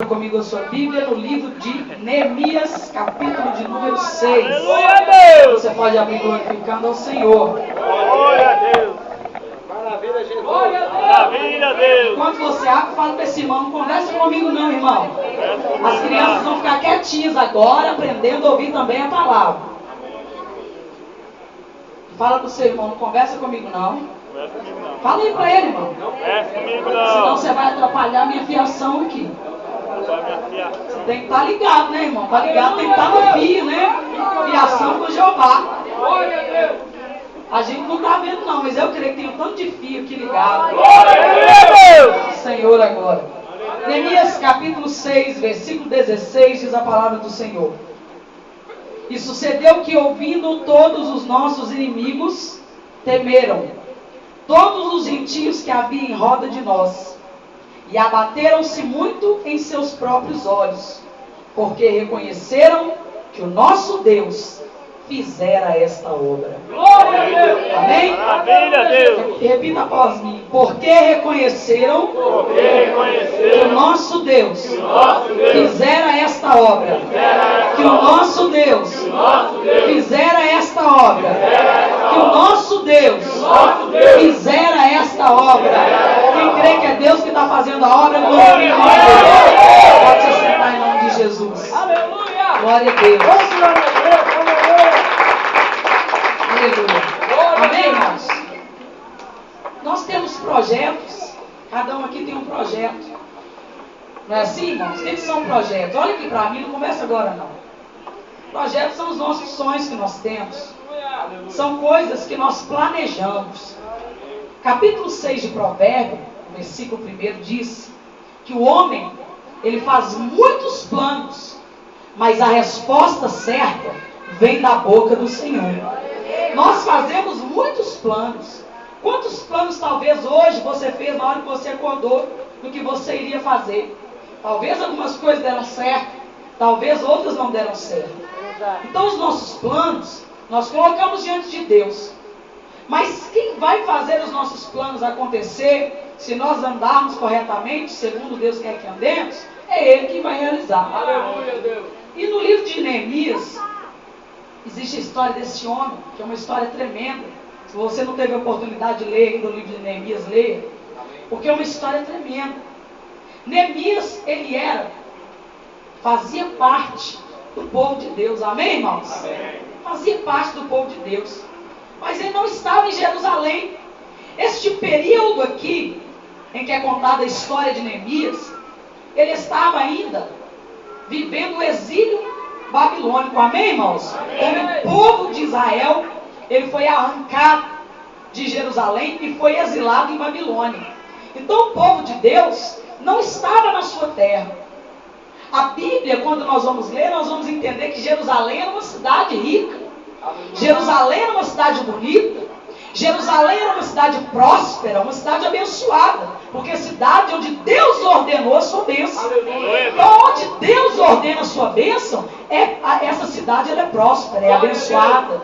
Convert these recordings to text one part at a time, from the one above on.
comigo a sua Bíblia no livro de Neemias, capítulo de número 6. Glória a Deus! Você pode abrir glorificando ao Senhor. Glória a Deus! Maravilha, Jesus! Maravilha a Deus! Enquanto você abre, fala para esse irmão, não conversa comigo não, irmão. As crianças vão ficar quietinhas agora, aprendendo a ouvir também a palavra. Fala para o seu irmão, não conversa comigo não. Fala aí para ele, irmão. Conversa comigo Senão não! você vai atrapalhar a minha fiação aqui. Vai me afiar. Você tem que estar ligado, né, irmão? Tá ligado, tem que estar no fio, né? Fiação com Jeová. A gente não está vendo não, mas eu creio que tem um tanto de fio aqui ligado. Glória a Deus! Senhor agora. Neemias capítulo 6, versículo 16, diz a palavra do Senhor. E sucedeu que, ouvindo todos os nossos inimigos, temeram todos os gentios que havia em roda de nós, e abateram-se muito em seus próprios olhos, porque reconheceram que o nosso Deus fizera esta obra. Glória a Deus! Amém? Maravilha a Deus! Repita após mim. Porque reconheceram Porque que o reconheceram nosso Deus que o nosso Deus fizera esta obra. Que o nosso Deus fizera esta obra. Que o nosso Deus fizera esta obra. Quem crê que é Deus que está fazendo a obra, glória a Deus. Pode se sentar em nome de Jesus. Aleluia! Glória a Deus. Aleluia. Amém, irmãos? Nós temos projetos. Cada um aqui tem um projeto. Não é assim, irmãos? O que são projetos? Olha aqui para mim, não conversa agora não. Projetos são os nossos sonhos que nós temos. São coisas que nós planejamos. Capítulo 6 de Provérbios, versículo 1 diz que o homem, ele faz muitos planos, mas a resposta certa vem da boca do Senhor. Nós fazemos muitos planos. Quantos planos talvez hoje você fez na hora que você acordou do que você iria fazer? Talvez algumas coisas deram certo, talvez outras não deram certo. Então os nossos planos, nós colocamos diante de Deus. Mas quem vai fazer os nossos planos acontecer, se nós andarmos corretamente, segundo Deus quer que andemos, é Ele que vai realizar. Aleluia, Deus! E no livro de Neemias, existe a história desse homem, que é uma história tremenda. Se você não teve a oportunidade de ler ainda o livro de Neemias, leia. Porque é uma história tremenda. Neemias, ele fazia parte do povo de Deus. Amém, irmãos? Amém. Fazia parte do povo de Deus. Mas ele não estava em Jerusalém. Este período aqui, em que é contada a história de Neemias, ele estava ainda vivendo o exílio babilônico. Amém, irmãos? Amém. Como o povo de Israel, ele foi arrancado de Jerusalém e foi exilado em Babilônia. Então o povo de Deus não estava na sua terra. A Bíblia, quando nós vamos ler, nós vamos entender que Jerusalém era uma cidade rica. Jerusalém era uma cidade bonita. Jerusalém era uma cidade próspera, uma cidade abençoada. Porque a cidade onde Deus ordenou a sua bênção. Então, onde Deus ordena a sua bênção, essa cidade ela é próspera, é abençoada.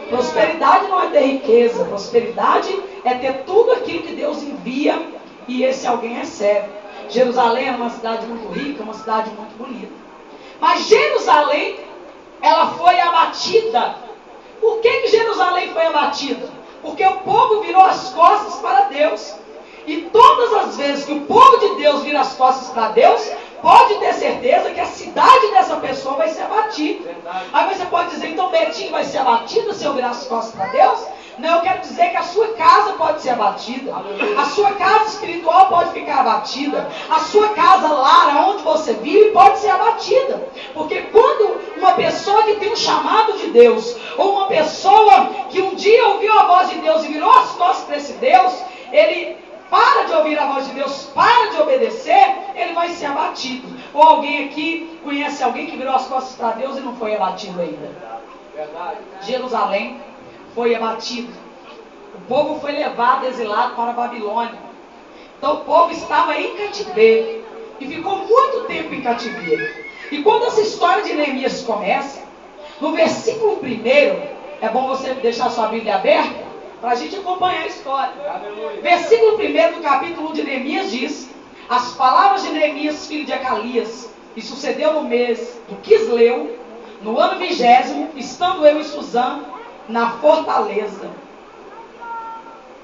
Prosperidade não é ter riqueza. Prosperidade é ter tudo aquilo que Deus envia e esse alguém recebe. Jerusalém é uma cidade muito rica, uma cidade muito bonita. Mas Jerusalém, ela foi abatida. Por que Jerusalém foi abatida? Porque o povo virou as costas para Deus. E todas as vezes que o povo de Deus vira as costas para Deus, pode ter certeza que a cidade dessa pessoa vai ser abatida. Aí você pode dizer, então Betinho vai ser abatida se eu virar as costas para Deus? Não, eu quero dizer que a sua casa pode ser abatida. A sua casa espiritual pode ficar abatida. A sua casa lar, onde você vive, pode ser abatida. Porque quando uma pessoa que tem um chamado de Deus, ou uma pessoa que um dia ouviu a voz de Deus e virou as costas para esse Deus, ele para de ouvir a voz de Deus, para de obedecer, ele vai ser abatido. Ou alguém aqui conhece alguém que virou as costas para Deus e não foi abatido ainda? Jerusalém foi abatido. O povo foi levado, exilado para a Babilônia. Então o povo estava em cativeiro. E ficou muito tempo em cativeiro. E quando essa história de Neemias começa, no versículo 1, é bom você deixar sua Bíblia aberta, para a gente acompanhar a história. Versículo 1 do capítulo 1 de Neemias diz: as palavras de Neemias, filho de Acalias, e sucedeu no mês do Quisleu, no ano 20º, estando eu em Suzã, na fortaleza.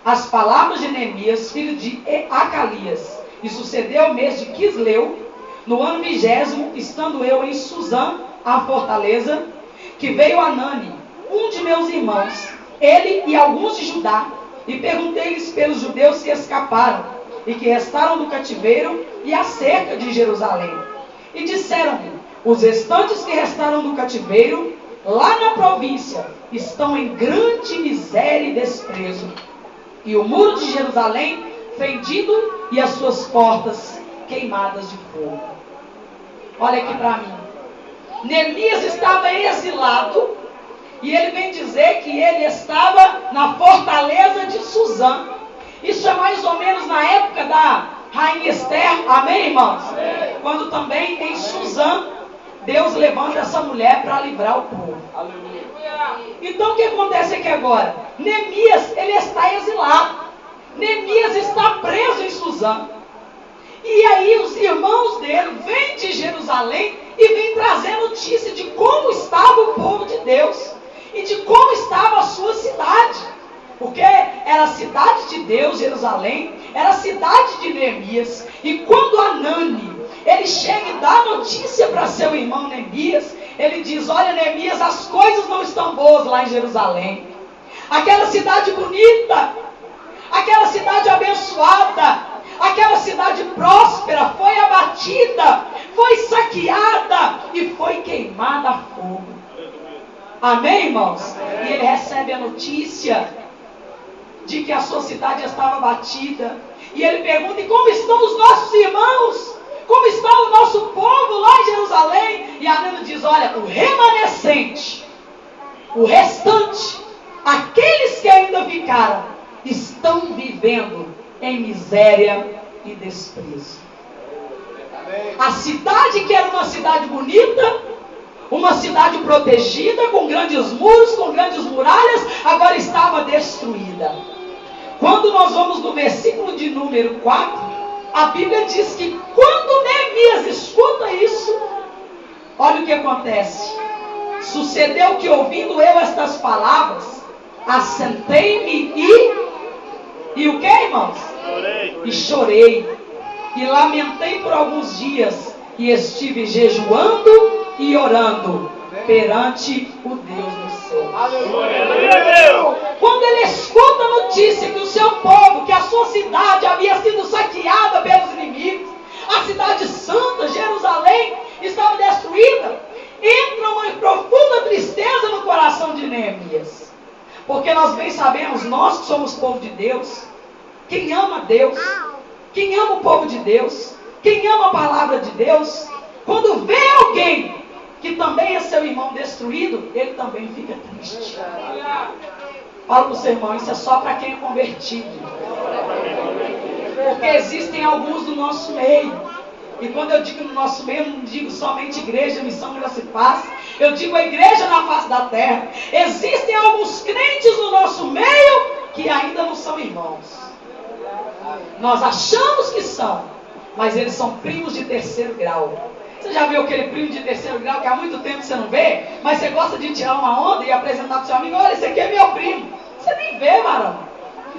As palavras de Neemias, filho de Acalias, e sucedeu o mês de Quisleu, no ano 20º, estando eu em Suzã, a fortaleza, que veio Anani, um de meus irmãos, ele e alguns de Judá, e perguntei-lhes pelos judeus que escaparam, e que restaram do cativeiro e acerca de Jerusalém. E disseram-me, os restantes que restaram do cativeiro, lá na província, estão em grande miséria e desprezo. E o muro de Jerusalém fendido e as suas portas queimadas de fogo. Olha aqui para mim. Neemias estava exilado e ele vem dizer que ele estava na fortaleza de Suzã. Isso é mais ou menos na época da rainha Esther, amém, irmãos? Amém. Quando também em Suzã, Deus levanta essa mulher para livrar o povo. Aleluia. Então o que acontece aqui agora? Neemias, ele está exilado. Neemias está preso em Suzã. E aí os irmãos dele vêm de Jerusalém e vêm trazer notícia de como estava o povo de Deus. E de como estava a sua cidade. Porque era a cidade de Deus, Jerusalém, era a cidade de Neemias. E quando Anani, ele chega e dá notícia para seu irmão Neemias, ele diz, olha Neemias, as coisas não estão boas lá em Jerusalém. Aquela cidade bonita, aquela cidade abençoada, aquela cidade próspera, foi abatida, foi saqueada e foi queimada a fogo. Amém, irmãos? E ele recebe a notícia de que a sua cidade estava abatida. E ele pergunta, e como estão os nossos irmãos? Como está o nosso povo lá em Jerusalém? E Anani diz, olha, o remanescente, o restante, aqueles que ainda ficaram, estão vivendo em miséria e desprezo. A cidade que era uma cidade bonita, uma cidade protegida, com grandes muros, com grandes muralhas, agora estava destruída. Quando nós vamos no versículo de número 4, a Bíblia diz que quando Neemias escuta isso, olha o que acontece. Sucedeu que ouvindo eu estas palavras, assentei-me e o que, irmãos? Chorei. E chorei, e lamentei por alguns dias, e estive jejuando e orando perante o Deus do céu. Aleluia. Quando ele escuta a notícia que o seu povo, que a sua cidade havia sido saqueada pelos inimigos, a cidade santa, Jerusalém, estava destruída, entra uma profunda tristeza no coração de Neemias. Porque nós bem sabemos, nós que somos povo de Deus, quem ama Deus, quem ama o povo de Deus, quem ama a palavra de Deus, quando vê alguém que também é seu irmão destruído, ele também fica triste. Fala para o seu irmão, isso é só para quem é convertido. Porque existem alguns do nosso meio. E quando eu digo no nosso meio, eu não digo somente igreja, missão, graça e paz. Eu digo a igreja na face da terra. Existem alguns crentes no nosso meio que ainda não são irmãos. Nós achamos que são, mas eles são primos de terceiro grau. Você já viu aquele primo de terceiro grau que há muito tempo você não vê, mas você gosta de tirar uma onda e apresentar para o seu amigo, olha, esse aqui é meu primo. Você nem vê, varão.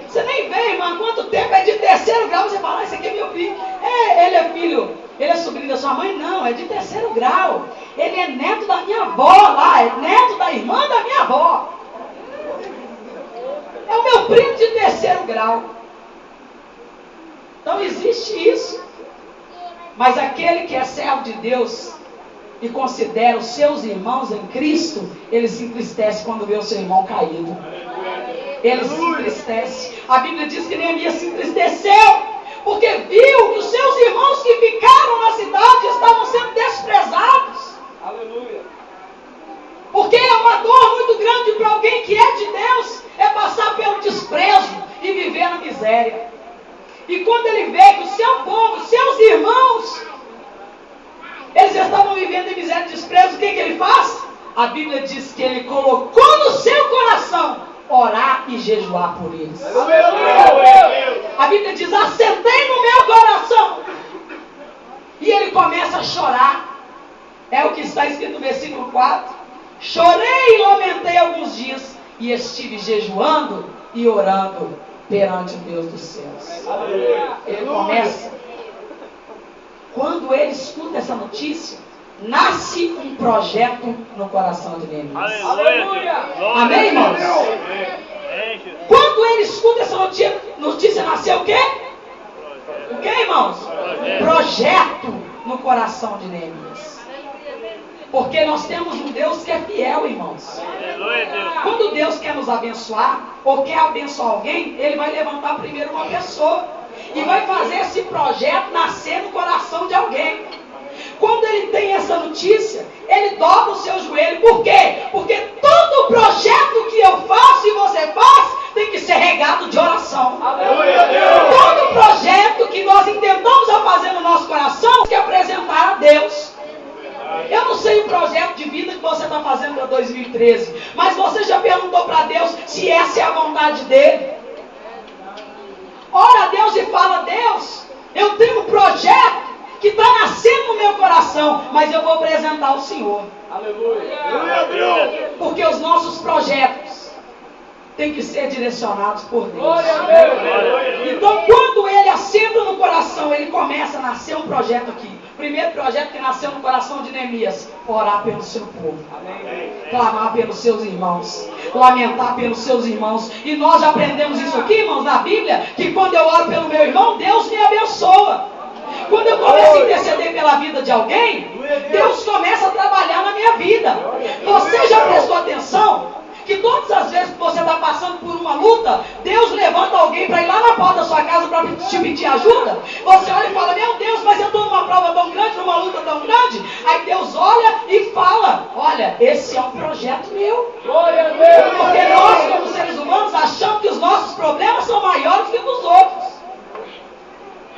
Você nem vê, irmão, quanto tempo é de terceiro grau, você fala, esse aqui é meu primo. Ele é filho, ele é sobrinho da sua mãe? Não, é de terceiro grau. Ele é neto da minha avó lá, é neto da irmã da minha avó. É o meu primo de terceiro grau. Então existe isso. Mas aquele que é servo de Deus e considera os seus irmãos em Cristo, ele se entristece quando vê o seu irmão caído. Ele se entristece. A Bíblia diz que Neemias se entristeceu, porque viu que os seus irmãos que ficaram na cidade estavam sendo desprezados. Aleluia. Porque é uma dor muito grande para alguém que é de Deus, é passar pelo desprezo e viver na miséria. E quando ele vê que o seu povo, seus irmãos, eles estavam vivendo em miséria e desprezo, o que ele faz? A Bíblia diz que ele colocou no seu coração orar e jejuar por eles. A Bíblia diz, assentei no meu coração começa a chorar. É o que está escrito no versículo 4. Chorei e lamentei alguns dias, e estive jejuando e orando perante o Deus dos céus. Ele começa. Quando ele escuta essa notícia, nasce um projeto no coração de Neemias. Aleluia. Amém, irmãos? Quando ele escuta essa notícia, nasceu o quê? O quê, irmãos? Projeto no coração de Neemias. Porque nós temos um Deus que é fiel, irmãos. Quando Deus quer nos abençoar, ou quer abençoar alguém, Ele vai levantar primeiro uma pessoa. E vai fazer esse projeto nascer no coração de alguém. Quando ele tem essa notícia, ele dobra o seu joelho. Por quê? Porque todo projeto que eu faço e você faz, tem que ser regado de oração. Todo projeto que nós intentamos a fazer no nosso coração, tem que apresentar a Deus. Eu não sei o projeto de vida que você está fazendo para 2013, mas você já perguntou para Deus se essa é a vontade dele? Ora a Deus e fala: Deus, eu tenho um projeto que está nascendo no meu coração, mas eu vou apresentar ao Senhor. Aleluia. Porque os nossos projetos têm que ser direcionados por Deus. Então, quando ele assenta no coração, ele começa a nascer um projeto aqui. O primeiro projeto que nasceu no coração de Neemias: orar pelo seu povo, clamar pelos seus irmãos, lamentar pelos seus irmãos. E nós já aprendemos isso aqui, irmãos, na Bíblia, que quando eu oro pelo meu irmão, Deus me abençoa. Quando eu começo a interceder pela vida de alguém, Deus começa a trabalhar na minha vida. Você já prestou atenção que todas as vezes que você está passando por uma luta, Deus levanta alguém para ir lá na porta da sua casa para te pedir ajuda? Você olha e fala: meu Deus, mas eu estou numa prova tão grande, numa luta tão grande. Aí Deus olha e fala: olha, esse é um projeto meu. Porque nós, como seres humanos, achamos que os nossos problemas são maiores que os dos outros.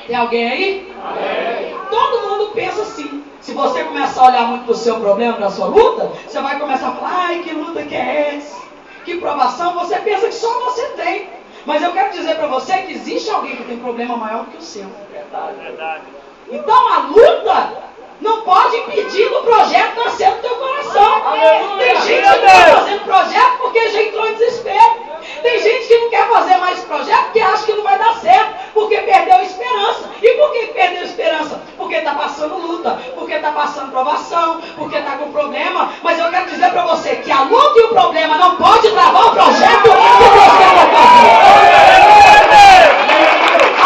Tem alguém aí? Amém. Todo mundo pensa assim. Se você começar a olhar muito para o seu problema, para a sua luta, você vai começar a falar: ai, que luta que é essa? Que provação? Você pensa que só você tem. Mas eu quero dizer para você que existe alguém que tem problema maior do que o seu. Verdade. Então a luta não pode impedir do projeto nascer no teu coração. Tem gente que está fazendo projeto porque já entrou em desespero. Tem gente que não quer fazer mais projeto porque acha que não vai dar certo, porque perdeu a esperança. E por que perdeu a esperança? Porque está passando luta, porque está passando provação, porque está com problema. Mas eu quero dizer para você que a luta e o problema não pode travar o projeto que Deus quer fazer.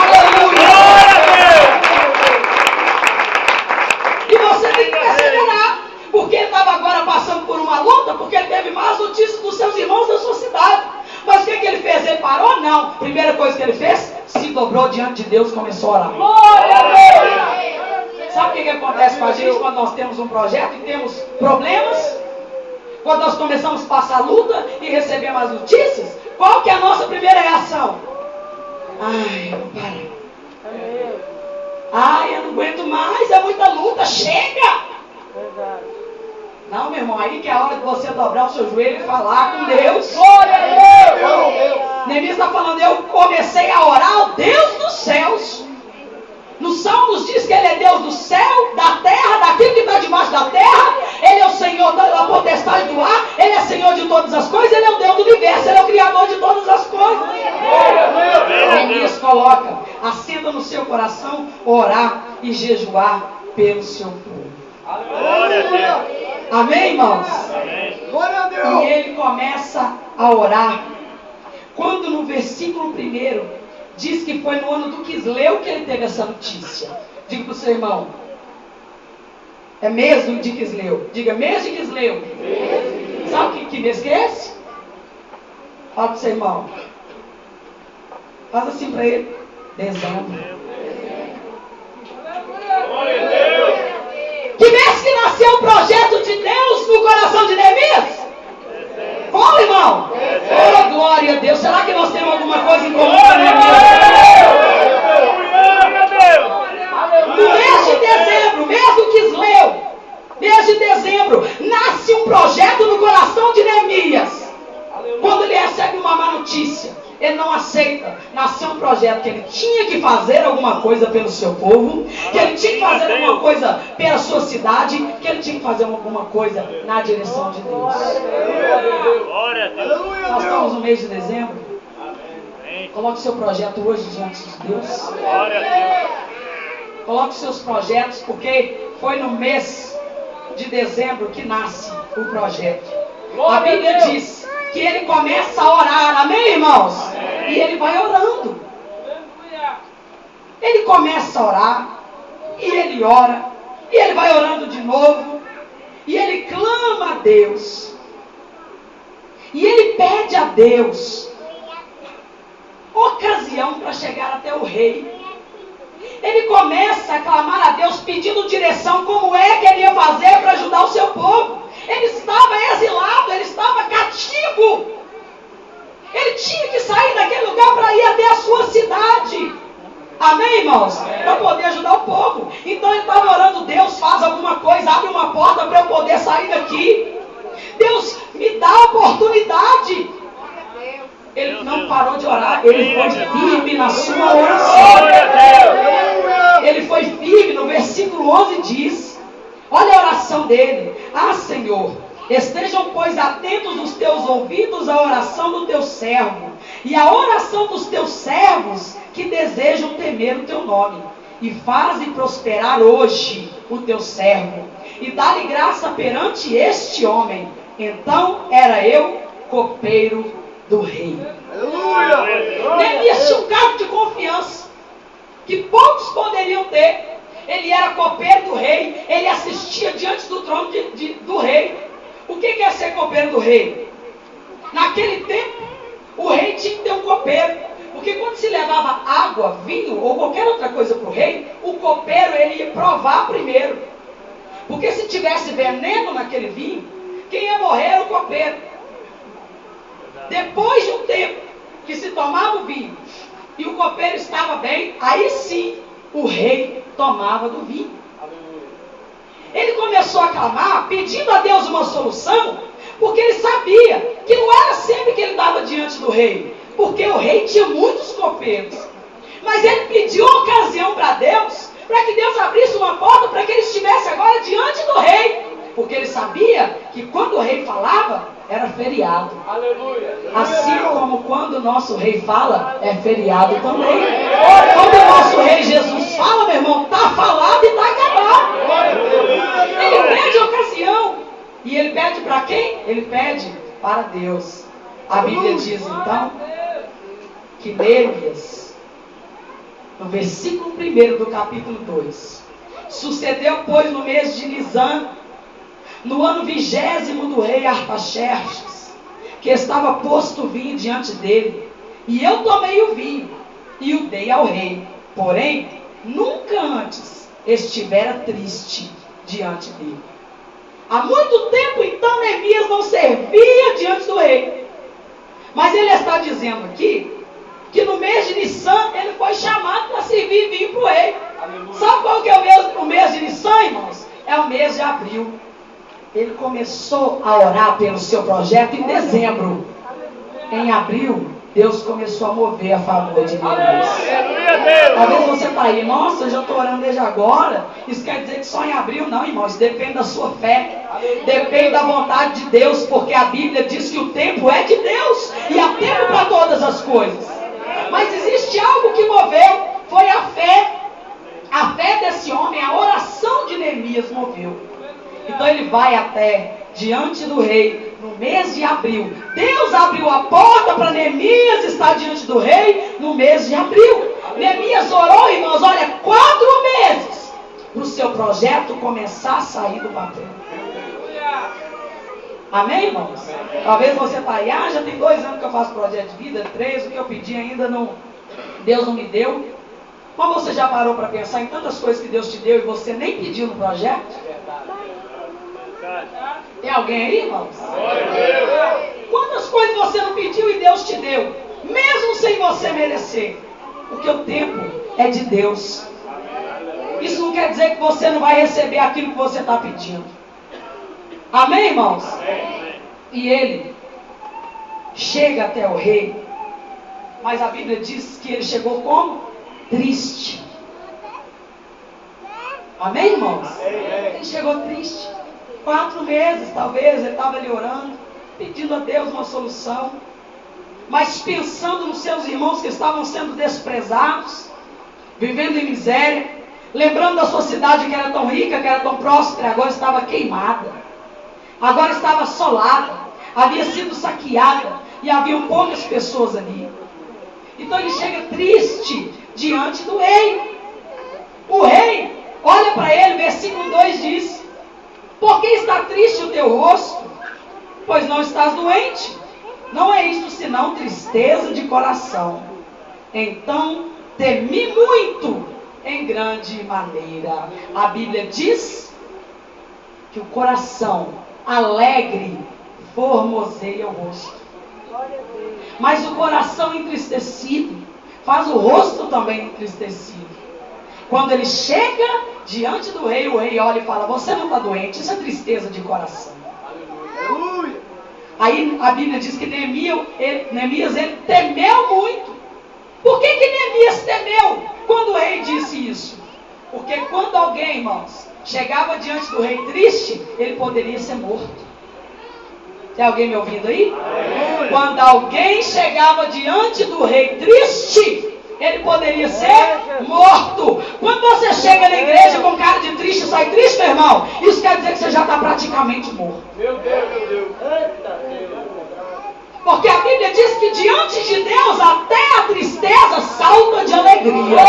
Aleluia! E você tem que perseverar, porque ele estava agora passando por uma luta, porque ele teve más notícias dos seus irmãos da sua cidade. Mas o que ele fez? Ele parou? Não. Primeira coisa que ele fez, se dobrou diante de Deus e começou a orar. Sabe o que acontece com a gente quando nós temos um projeto e temos problemas? Quando nós começamos a passar luta e recebemos as notícias, qual que é a nossa primeira reação? Ai, eu vou parar. Ai, eu não aguento mais, é muita luta, chega! Não, meu irmão, aí que é a hora de você dobrar o seu joelho e falar com Deus. Glória a Deus! Neemias está falando: eu comecei a orar ao Deus dos céus. Nos Salmos diz que Ele é Deus do céu, da terra, daquilo que está debaixo da terra. Ele é o Senhor da potestade do ar. Ele é Senhor de todas as coisas. Ele é o Deus do universo. Ele é o Criador de todas as coisas. Neemias coloca: assenta no seu coração, orar e jejuar pelo seu povo. Glória a Deus. Amém, irmãos? Amém. Glória a Deus. E ele começa a orar. Quando no versículo 1 diz que foi no ano do Quisleu que ele teve essa notícia. Diga para o seu irmão: é mês de Quisleu. Diga: mês de Quisleu. Sabe que mês que é esse? Fala para o seu irmão. Faz assim para ele: dezembro. Glória a Deus. Que mês que nasceu o projeto de Deus no coração de Neemias? Fala, irmão. Oh, glória a Deus. Será que nós temos alguma coisa em comum com Neemias? No mês de dezembro, mês do Quisleu, mês de dezembro, nasce um projeto no coração de Neemias. Quando ele recebe uma má notícia, ele não aceita. Nasceu um projeto que ele tinha que fazer alguma coisa pelo seu povo, que ele tinha que fazer alguma coisa pela sua cidade, que ele tinha que fazer alguma coisa na direção de Deus. Glória a Deus. Nós estamos no mês de dezembro. Amém. Coloque seu projeto hoje diante de Deus. Glória a Deus. Coloque seus projetos, porque foi no mês de dezembro que nasce o projeto. A Bíblia diz que ele começa a orar, amém, irmãos? E ele vai orando. Ele começa a orar, e ele ora, e ele vai orando de novo, e ele clama a Deus, e ele pede a Deus ocasião para chegar até o rei. Ele começa a clamar a Deus pedindo direção, como é que ele ia fazer para ajudar o seu povo. Ele estava exilado, ele estava cativo. Ele tinha que sair daquele lugar para ir até a sua cidade. Amém, irmãos? Para poder ajudar o povo. Então ele estava orando: Deus, faz alguma coisa, abre uma porta para eu poder sair daqui. Deus, me dá a oportunidade. Ele não parou de orar, ele foi firme na sua oração. Ele foi firme. No versículo 11 diz, olha a oração dele: ah, Senhor, estejam, pois, atentos os teus ouvidos à oração do teu servo e à oração dos teus servos que desejam temer o teu nome, e faze prosperar hoje o teu servo, e dá-lhe graça perante este homem. Então era eu copeiro do rei. Neemias tinha um cargo de confiança que poucos poderiam ter. Ele era copeiro do rei, ele assistia diante do trono do rei. O que é ser copeiro do rei? Naquele tempo, o rei tinha que ter um copeiro, porque quando se levava água, vinho ou qualquer outra coisa para o rei, o copeiro ele ia provar primeiro, porque se tivesse veneno naquele vinho, quem ia morrer era o copeiro. Depois de um tempo que se tomava o vinho e o copeiro estava bem, aí sim o rei tomava do vinho. Ele começou a clamar, pedindo a Deus uma solução, porque ele sabia que não era sempre que ele dava diante do rei, porque o rei tinha muitos copeiros. Mas ele pediu ocasião para Deus, para que Deus abrisse uma porta para que ele estivesse agora diante do rei, porque ele sabia que quando o rei falava, era feriado. Aleluia. Assim como quando o nosso rei fala, é feriado também. Quando o nosso rei Jesus fala, meu irmão, está falado e está acabado. Ele pede ocasião. E ele pede para quem? Ele pede para Deus. A Bíblia diz então que Neemias, no versículo 1 do capítulo 2, sucedeu, pois, no mês de Nisan, no ano 20º do rei Artaxerxes, que estava posto o vinho diante dele, e eu tomei o vinho e o dei ao rei, porém nunca antes estivera triste diante dele. Há muito tempo então Neemias não servia diante do rei, mas ele está dizendo aqui que no mês de Nissan ele foi chamado para servir vinho para o rei. Sabe qual que é o mês de Nissan, irmãos? É o mês de abril. Ele começou a orar pelo seu projeto em dezembro. Em abril, Deus começou a mover a favor de Neemias. Talvez você está aí: nossa, eu já estou orando desde agora. Isso quer dizer que só em abril? Não, irmãos, depende da sua fé. Depende da vontade de Deus, porque a Bíblia diz que o tempo é de Deus e há tempo para todas as coisas. Mas existe algo que moveu, foi a fé. A fé desse homem, a oração de Neemias moveu. Então ele vai até diante do rei no mês de abril. Deus abriu a porta para Neemias estar diante do rei no mês de abril. Neemias orou, irmãos, olha, 4 meses para o seu projeto começar a sair do papel. Amém, irmãos? Talvez você está aí: já tem 2 anos que eu faço projeto de vida, 3, o que eu pedi ainda não, Deus não me deu. Mas você já parou para pensar em tantas coisas que Deus te deu e você nem pediu no projeto? Tem alguém aí, irmãos? Quantas coisas você não pediu e Deus te deu, mesmo sem você merecer? Porque o tempo é de Deus. Isso não quer dizer que você não vai receber aquilo que você está pedindo. Amém, irmãos? E ele chega até o rei Mas a Bíblia diz que ele chegou como? Triste. Amém, irmãos? Ele chegou triste. 4 meses, talvez, ele estava ali orando, pedindo a Deus uma solução. Mas pensando nos seus irmãos que estavam sendo desprezados, vivendo em miséria, lembrando da sua cidade que era tão rica, que era tão próspera, agora estava queimada, agora estava assolada, havia sido saqueada, e havia poucas pessoas ali. Então ele chega triste diante do rei. O rei olha para ele, versículo 2 diz: por que está triste o teu rosto? Pois não estás doente. Não é isto senão tristeza de coração. Então temi muito em grande maneira. A Bíblia diz que o coração alegre formoseia o rosto, mas o coração entristecido faz o rosto também entristecido. Quando ele chega diante do rei, o rei olha e fala: você não está doente, isso é tristeza de coração. Aleluia. Aí a Bíblia diz que Neemias ele temeu muito. Por que Neemias temeu quando o rei disse isso? Porque quando alguém, irmãos, chegava diante do rei triste, ele poderia ser morto. Tem alguém me ouvindo aí? Quando alguém chegava diante do rei triste, ele poderia ser morto. Quando você chega na igreja com cara de triste e sai triste, meu irmão, isso quer dizer que você já está praticamente morto. Meu Deus, meu Deus. Eita Deus. Porque a Bíblia diz que diante de Deus até a tristeza salta de alegria.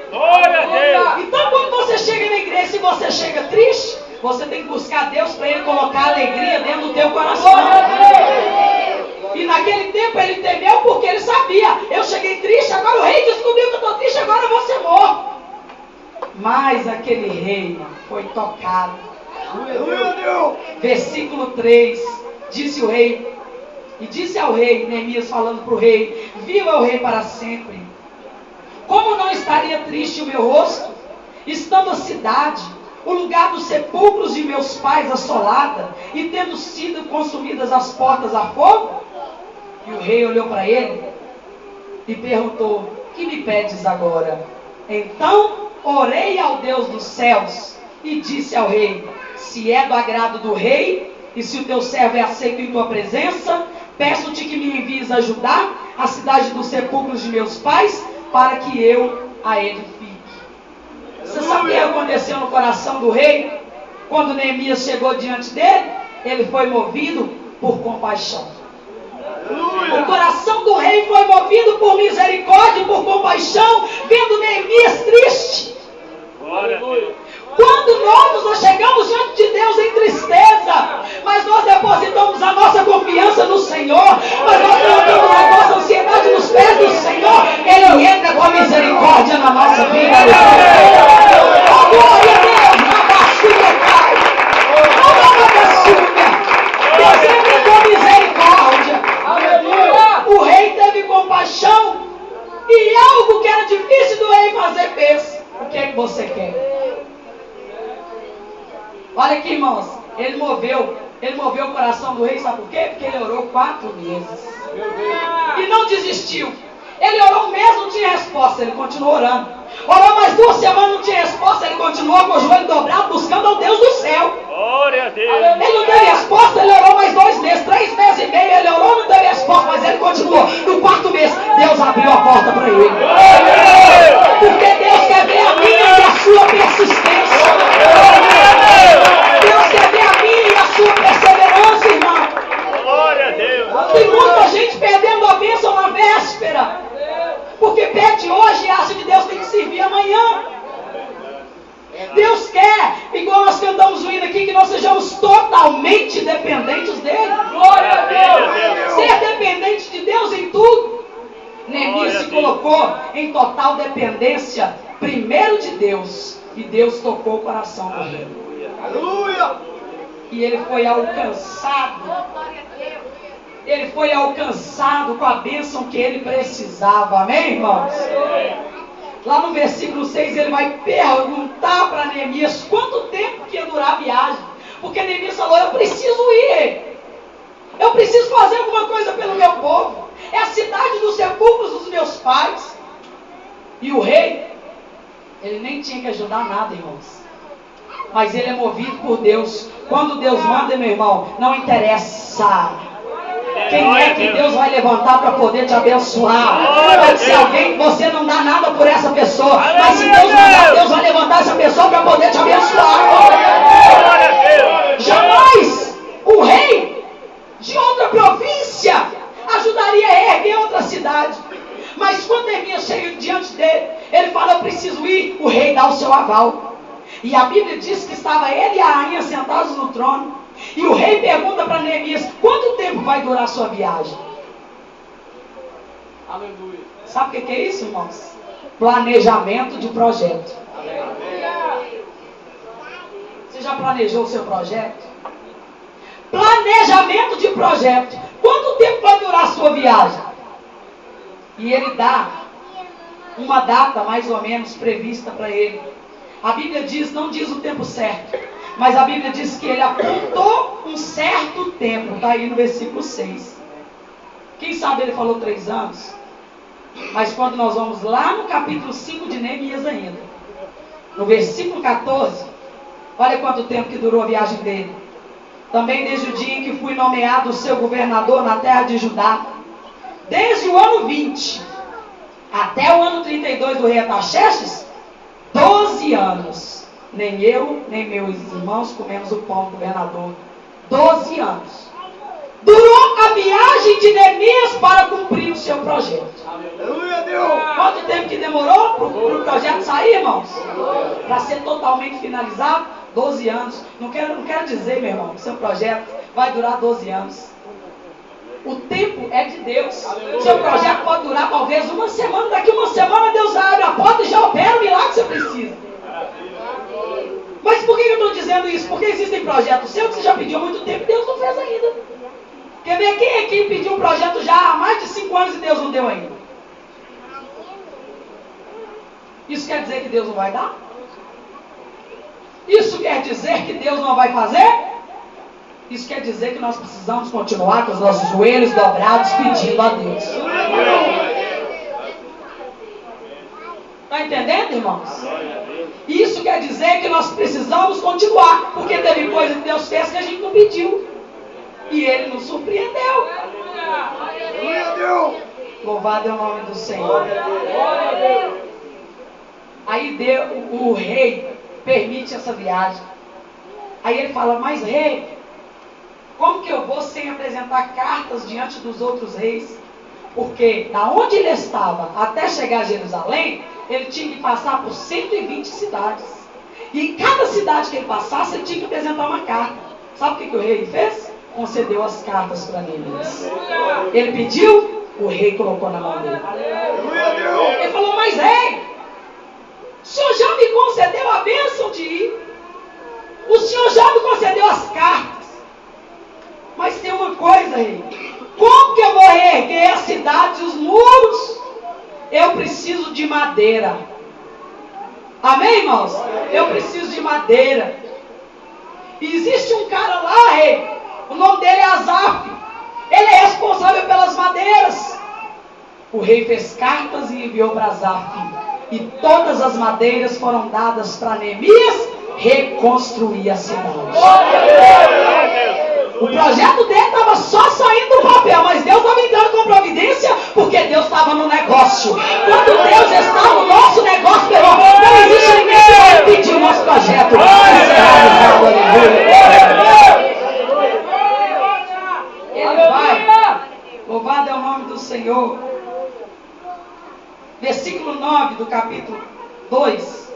Glória a Deus. Então quando você chega na igreja, se você chega triste, você tem que buscar Deus para Ele colocar alegria dentro do teu coração. E naquele tempo ele temeu porque ele sabia: eu cheguei triste, agora o rei descobriu que eu estou triste, agora eu vou ser morto. Mas aquele rei foi tocado. Versículo 3, disse o rei, e disse ao rei, Neemias falando para o rei: viva o rei para sempre. Como não estaria triste o meu rosto, estando a cidade, o lugar dos sepulcros de meus pais assolada, e tendo sido consumidas as portas a fogo? E o rei olhou para ele e perguntou: que me pedes agora? Então orei ao Deus dos céus e disse ao rei: se é do agrado do rei, e se o teu servo é aceito em tua presença, peço-te que me envies ajudar a cidade dos sepulcros de meus pais, para que eu a edifique. Você sabe o que aconteceu no coração do rei? Quando Neemias chegou diante dele, ele foi movido por compaixão. O coração do rei foi movido por misericórdia e por compaixão, vendo Neemias triste. Quando nós chegamos diante de Deus em tristeza, mas nós depositamos a nossa confiança no Senhor, mas nós colocamos a nossa ansiedade nos pés do Senhor, Ele entra com a misericórdia na nossa vida. Oh, glória a Deus, na baixinha, Pai. Oh, na baixinha. Deus entra com misericórdia. Aleluia. O rei teve compaixão, e algo que era difícil do rei fazer, fez. O que é que você quer? Olha aqui, irmãos, ele moveu o coração do rei, sabe por quê? Porque ele orou 4 meses. E não desistiu. Ele orou um mês, não tinha resposta, ele continuou orando. Orou mais 2 semanas, não tinha resposta, ele continuou com o joelho dobrado, buscando ao Deus do céu. Glória a Deus. Ele não teve resposta, ele orou mais 2 meses, 3 meses e meio, ele orou, não teve resposta, mas ele continuou. No 4º mês, Deus abriu a porta para ele. Porque Deus quer ver a minha e a sua persistência. Deus quer ver a minha e a sua perseverança, irmão. Glória a Deus. Tem muita gente perdendo a bênção na véspera, porque pede hoje e acha que Deus tem que servir amanhã. Deus quer, igual nós cantamos o hino aqui, que nós sejamos totalmente dependentes dEle. Glória a Deus. Ser dependente de Deus em tudo. Neemias se colocou em total dependência primeiro de Deus, e Deus tocou o coração do rei. Aleluia. E ele foi alcançado. Ele foi alcançado com a bênção que ele precisava. Amém, irmãos? Lá no versículo 6 ele vai perguntar para Neemias quanto tempo que ia durar a viagem. Porque Neemias falou: eu preciso ir. Eu Eu preciso fazer alguma coisa pelo meu povo. É a cidade dos sepulcros dos meus pais. E o rei, ele nem tinha que ajudar nada, irmãos. Mas ele é movido por Deus. Quando Deus manda, meu irmão, não interessa quem é que Deus vai levantar para poder te abençoar. Pode ser alguém que você não dá nada por essa pessoa, mas se Deus mandar, Deus vai levantar essa pessoa para poder te abençoar. Jamais o rei de outra província ajudaria a erguer outra cidade. Mas quando Neemias chega diante dele, ele fala: eu preciso ir. O rei dá o seu aval. E a Bíblia diz que estava ele e a rainha sentados no trono. E o rei pergunta para Neemias: quanto tempo vai durar a sua viagem? Aleluia. Sabe o que é isso, irmãos? Planejamento de projeto. Você já planejou o seu projeto? Planejamento de projeto. Quanto tempo vai durar a sua viagem? E ele dá uma data mais ou menos prevista para ele. A Bíblia diz, não diz o tempo certo, mas a Bíblia diz que ele apontou um certo tempo. Está aí no versículo 6. Quem sabe ele falou 3 anos? Mas quando nós vamos lá no capítulo 5 de Neemias ainda, no versículo 14, olha quanto tempo que durou a viagem dele. Também desde o dia em que fui nomeado o seu governador na terra de Judá, desde o ano 20 até o ano 32 do rei Artaxerxes, 12 anos. Nem eu, nem meus irmãos comemos o pão do governador. 12 anos. Durou a viagem de Neemias para cumprir o seu projeto. Aleluia, Deus. Quanto tempo que demorou para o projeto sair, irmãos? Para ser totalmente finalizado? 12 anos. Não quero dizer, meu irmão, que seu projeto vai durar 12 anos. O tempo é de Deus. O seu projeto pode durar talvez uma semana. Daqui uma semana Deus abre a porta e já opera o milagre que você precisa. Mas por que eu estou dizendo isso? Porque existem projetos seus que você já pediu há muito tempo e Deus não fez ainda. Quer ver quem é que pediu um projeto já há mais de 5 anos e Deus não deu ainda? Isso quer dizer que Deus não vai dar? Isso quer dizer que Deus não vai fazer? Isso quer dizer que nós precisamos continuar com os nossos joelhos dobrados pedindo a Deus. Está entendendo, irmãos? Isso quer dizer que nós precisamos continuar, porque teve coisa que Deus fez que a gente não pediu. E Ele nos surpreendeu. Louvado é o nome do Senhor. Aí o rei permite essa viagem. Aí ele fala: mas rei, como que eu vou sem apresentar cartas diante dos outros reis? Porque da onde ele estava até chegar a Jerusalém, ele tinha que passar por 120 cidades. E em cada cidade que ele passasse, ele tinha que apresentar uma carta. Sabe o que o rei fez? Concedeu as cartas para Neemias. Ele pediu, o rei colocou na mão dele. Ele falou: mas rei, o senhor já me concedeu a bênção de ir. O senhor já me concedeu as cartas. Mas tem uma coisa, rei. Como que eu vou reerguer a cidade e os muros? Eu preciso de madeira. Amém, irmãos? Eu preciso de madeira. E existe um cara lá, rei. O nome dele é Asaf. Ele é responsável pelas madeiras. O rei fez cartas e enviou para Asaf. E todas as madeiras foram dadas para Neemias reconstruir a cidade. O projeto dele estava só saindo do papel, mas Deus estava entrando com providência, porque Deus estava no negócio. Quando Deus está no nosso negócio, meu irmão, não existe ninguém que vai impedir o nosso projeto. Ele vai. Louvado é o nome do Senhor. Versículo 9 do capítulo 2.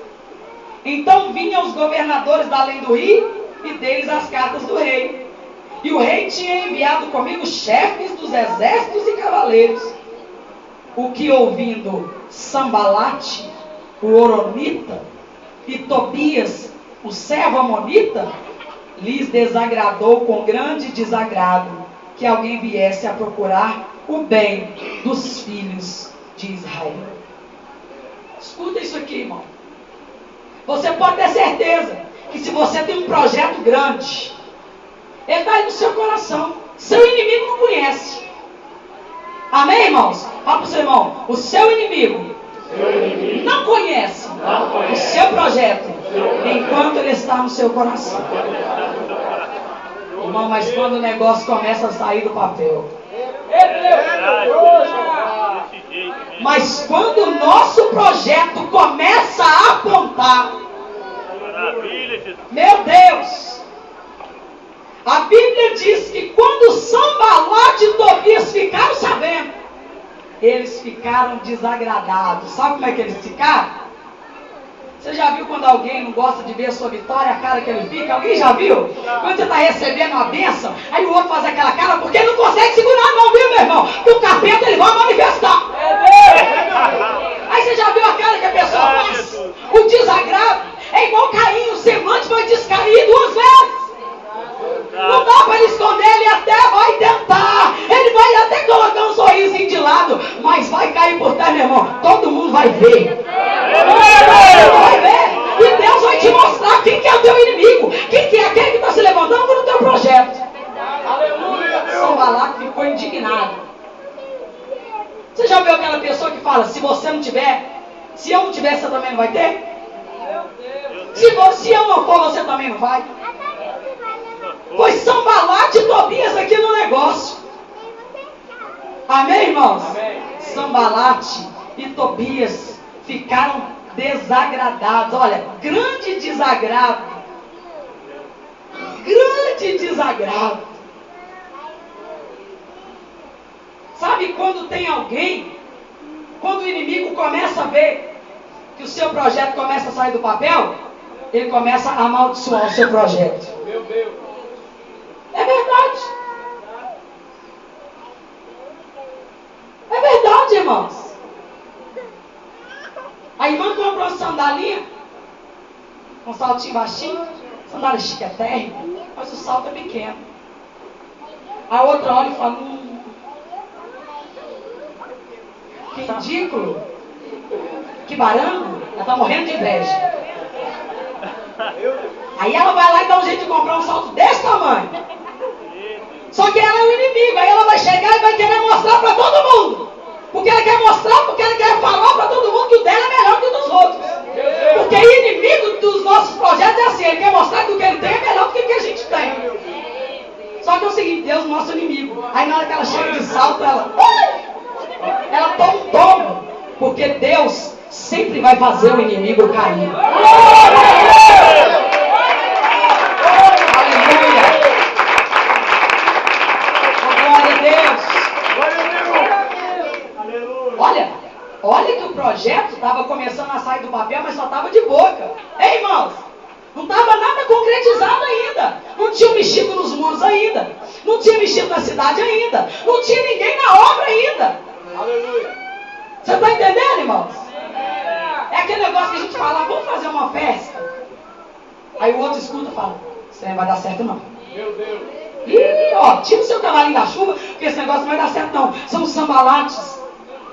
Então vinham os governadores da além do rio, e deles as cartas do rei. E o rei tinha enviado comigo chefes dos exércitos e cavaleiros. O que, ouvindo Sambalate, o Horonita, e Tobias, o servo amonita, lhes desagradou com grande desagrado que alguém viesse a procurar o bem dos filhos de Israel. Escuta isso aqui, irmão. Você pode ter certeza que se você tem um projeto grande, ele está aí no seu coração. Seu inimigo não conhece. Amém, irmãos? Fala para o seu irmão, o seu inimigo não conhece o seu projeto enquanto ele está no seu coração. Irmão, mas quando o negócio começa a sair do papel, mas quando o nosso projeto começa a apontar, meu Deus, a Bíblia diz que quando Sanbalat e Tobias ficaram sabendo, eles ficaram desagradados. Sabe como é que eles ficaram? Você já viu quando alguém não gosta de ver a sua vitória, a cara que ele fica? Alguém já viu? Quando você está recebendo uma bênção, aí o outro faz aquela cara porque ele não consegue segurar a mão, viu, meu irmão? Porque o capeta ele vai manifestar. Aí você já viu a cara que a pessoa faz? O desagrado é igual Caim, o semante vai descair 2 vezes. Não dá para ele esconder, ele até vai tentar. Ele vai até colocar um sorrisinho de lado, mas vai cair por terra, meu irmão. Todo mundo vai ver. Vai ver. E Deus vai te mostrar quem que é o teu inimigo. Quem que é aquele que está se levantando no teu projeto. Aleluia. Sanbalat ficou indignado. Você já viu aquela pessoa que fala, se você não tiver, se eu não tiver, você também não vai ter? Se eu não for, você também não vai? Foi Sanbalat e Tobias aqui no negócio. Amém, irmãos? Amém. Sanbalat e Tobias ficaram desagradados. Olha, grande desagrado. Grande desagrado. Sabe quando tem alguém, quando o inimigo começa a ver que o seu projeto começa a sair do papel, ele começa a amaldiçoar o seu projeto. Meu Deus. É verdade. É verdade, irmãos. A irmã comprou uma sandalinha, um saltinho baixinho, sandália chiquetérrima, mas o salto é pequeno. A outra olha e fala, que ridículo, que barango, ela está morrendo de inveja. Aí ela vai lá e dá um jeito de comprar um salto desse tamanho. Só que ela é o inimigo, aí ela vai chegar e vai querer mostrar para todo mundo. Porque ela quer mostrar, porque ela quer falar para todo mundo que o dela é melhor que o dos outros. Porque inimigo dos nossos projetos é assim, ele quer mostrar que o que ele tem é melhor do que o que a gente tem. Só que é o seguinte, Deus mostra o inimigo. Aí na hora que ela chega de salto, ela toma um tombo. Porque Deus sempre vai fazer o inimigo cair. Olha que o projeto estava começando a sair do papel, mas só estava de boca. Ei, irmãos, não estava nada concretizado ainda. Não tinha mexido nos muros ainda. Não tinha mexido na cidade ainda. Não tinha ninguém na obra ainda. Aleluia. Você está entendendo, irmãos? É aquele negócio que a gente fala, vamos fazer uma festa. Aí o outro escuta e fala, isso não vai dar certo não. Meu Deus. Ih, ó, tira o seu cavalinho da chuva, porque esse negócio não vai dar certo não. São os Sanbalates.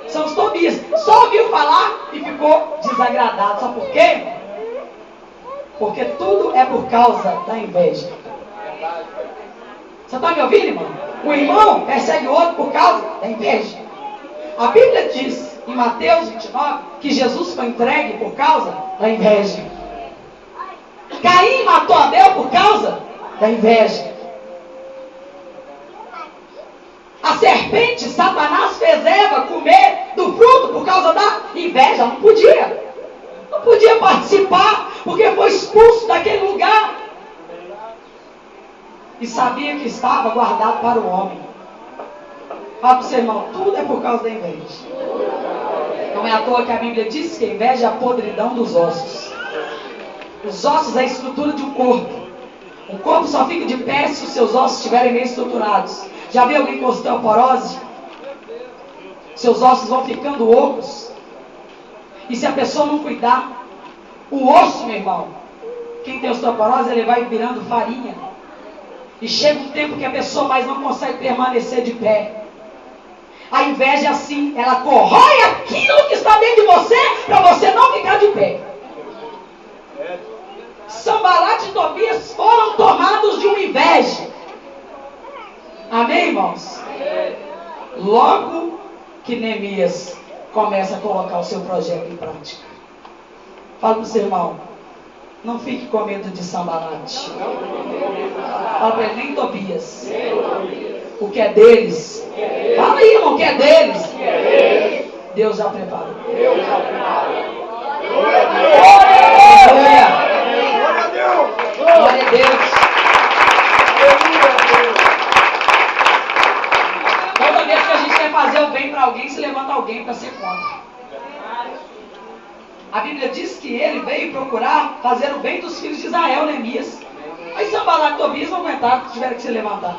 São os Tobias. Só ouviu falar e ficou desagradado. Sabe por quê? Porque tudo é por causa da inveja. Você está me ouvindo, irmão? O irmão persegue o outro por causa da inveja. A Bíblia diz em Mateus 29 que Jesus foi entregue por causa da inveja. Caim matou Abel por causa da inveja. A serpente, Satanás, fez Eva comer do fruto por causa da inveja. Não podia. Não podia participar, porque foi expulso daquele lugar. E sabia que estava guardado para o homem. Fala para o seu irmão, tudo é por causa da inveja. Não é à toa que a Bíblia diz que a inveja é a podridão dos ossos. Os ossos é a estrutura de um corpo. Um corpo só fica de pé se os seus ossos estiverem bem estruturados. Já viu alguém com osteoporose? Seus ossos vão ficando ocos. E se a pessoa não cuidar, o osso, meu irmão, quem tem osteoporose, ele vai virando farinha. E chega um tempo que a pessoa mais não consegue permanecer de pé. A inveja é assim, ela corrói aquilo que está dentro de você, para você não ficar de pé. Sanbalat e Tobias foram tomados de uma inveja. Amém? Amém, irmãos? Logo que Neemias começa a colocar o seu projeto em prática. Fala para o seu irmão, não fique com medo de Sambalate. Fala para ele, nem Tobias. O que é deles? Fala aí, irmão, o que é deles? Deus já preparou. Glória a Deus. Glória a Deus. Toda vez que a gente quer fazer o bem para alguém, se levanta alguém para ser contra. A Bíblia diz que ele veio procurar fazer o bem dos filhos de Israel, Neemias. Aí Sambalat e Tobias não aguentaram, tiveram que se levantar.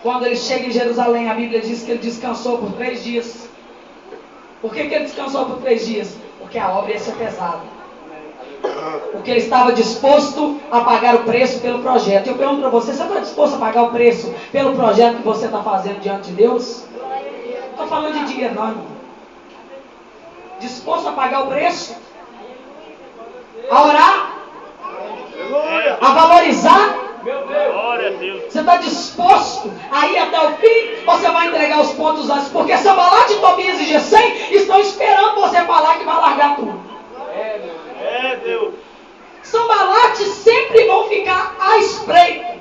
Quando ele chega em Jerusalém, a Bíblia diz que ele descansou por 3 dias. Por que ele descansou por 3 dias? Porque a obra ia ser pesada. Porque ele estava disposto a pagar o preço pelo projeto. Eu pergunto para você, você está disposto a pagar o preço pelo projeto que você está fazendo diante de Deus? Não estou falando de dinheiro não, irmão. Disposto a pagar o preço? A orar? A valorizar? Glória a Deus. Você está disposto a ir até o fim? Você vai entregar os pontos antes? Porque Sambalat, Tobias e Gesem estão esperando você falar que vai largar tudo. Deus. Sambalat sempre vão ficar à espreita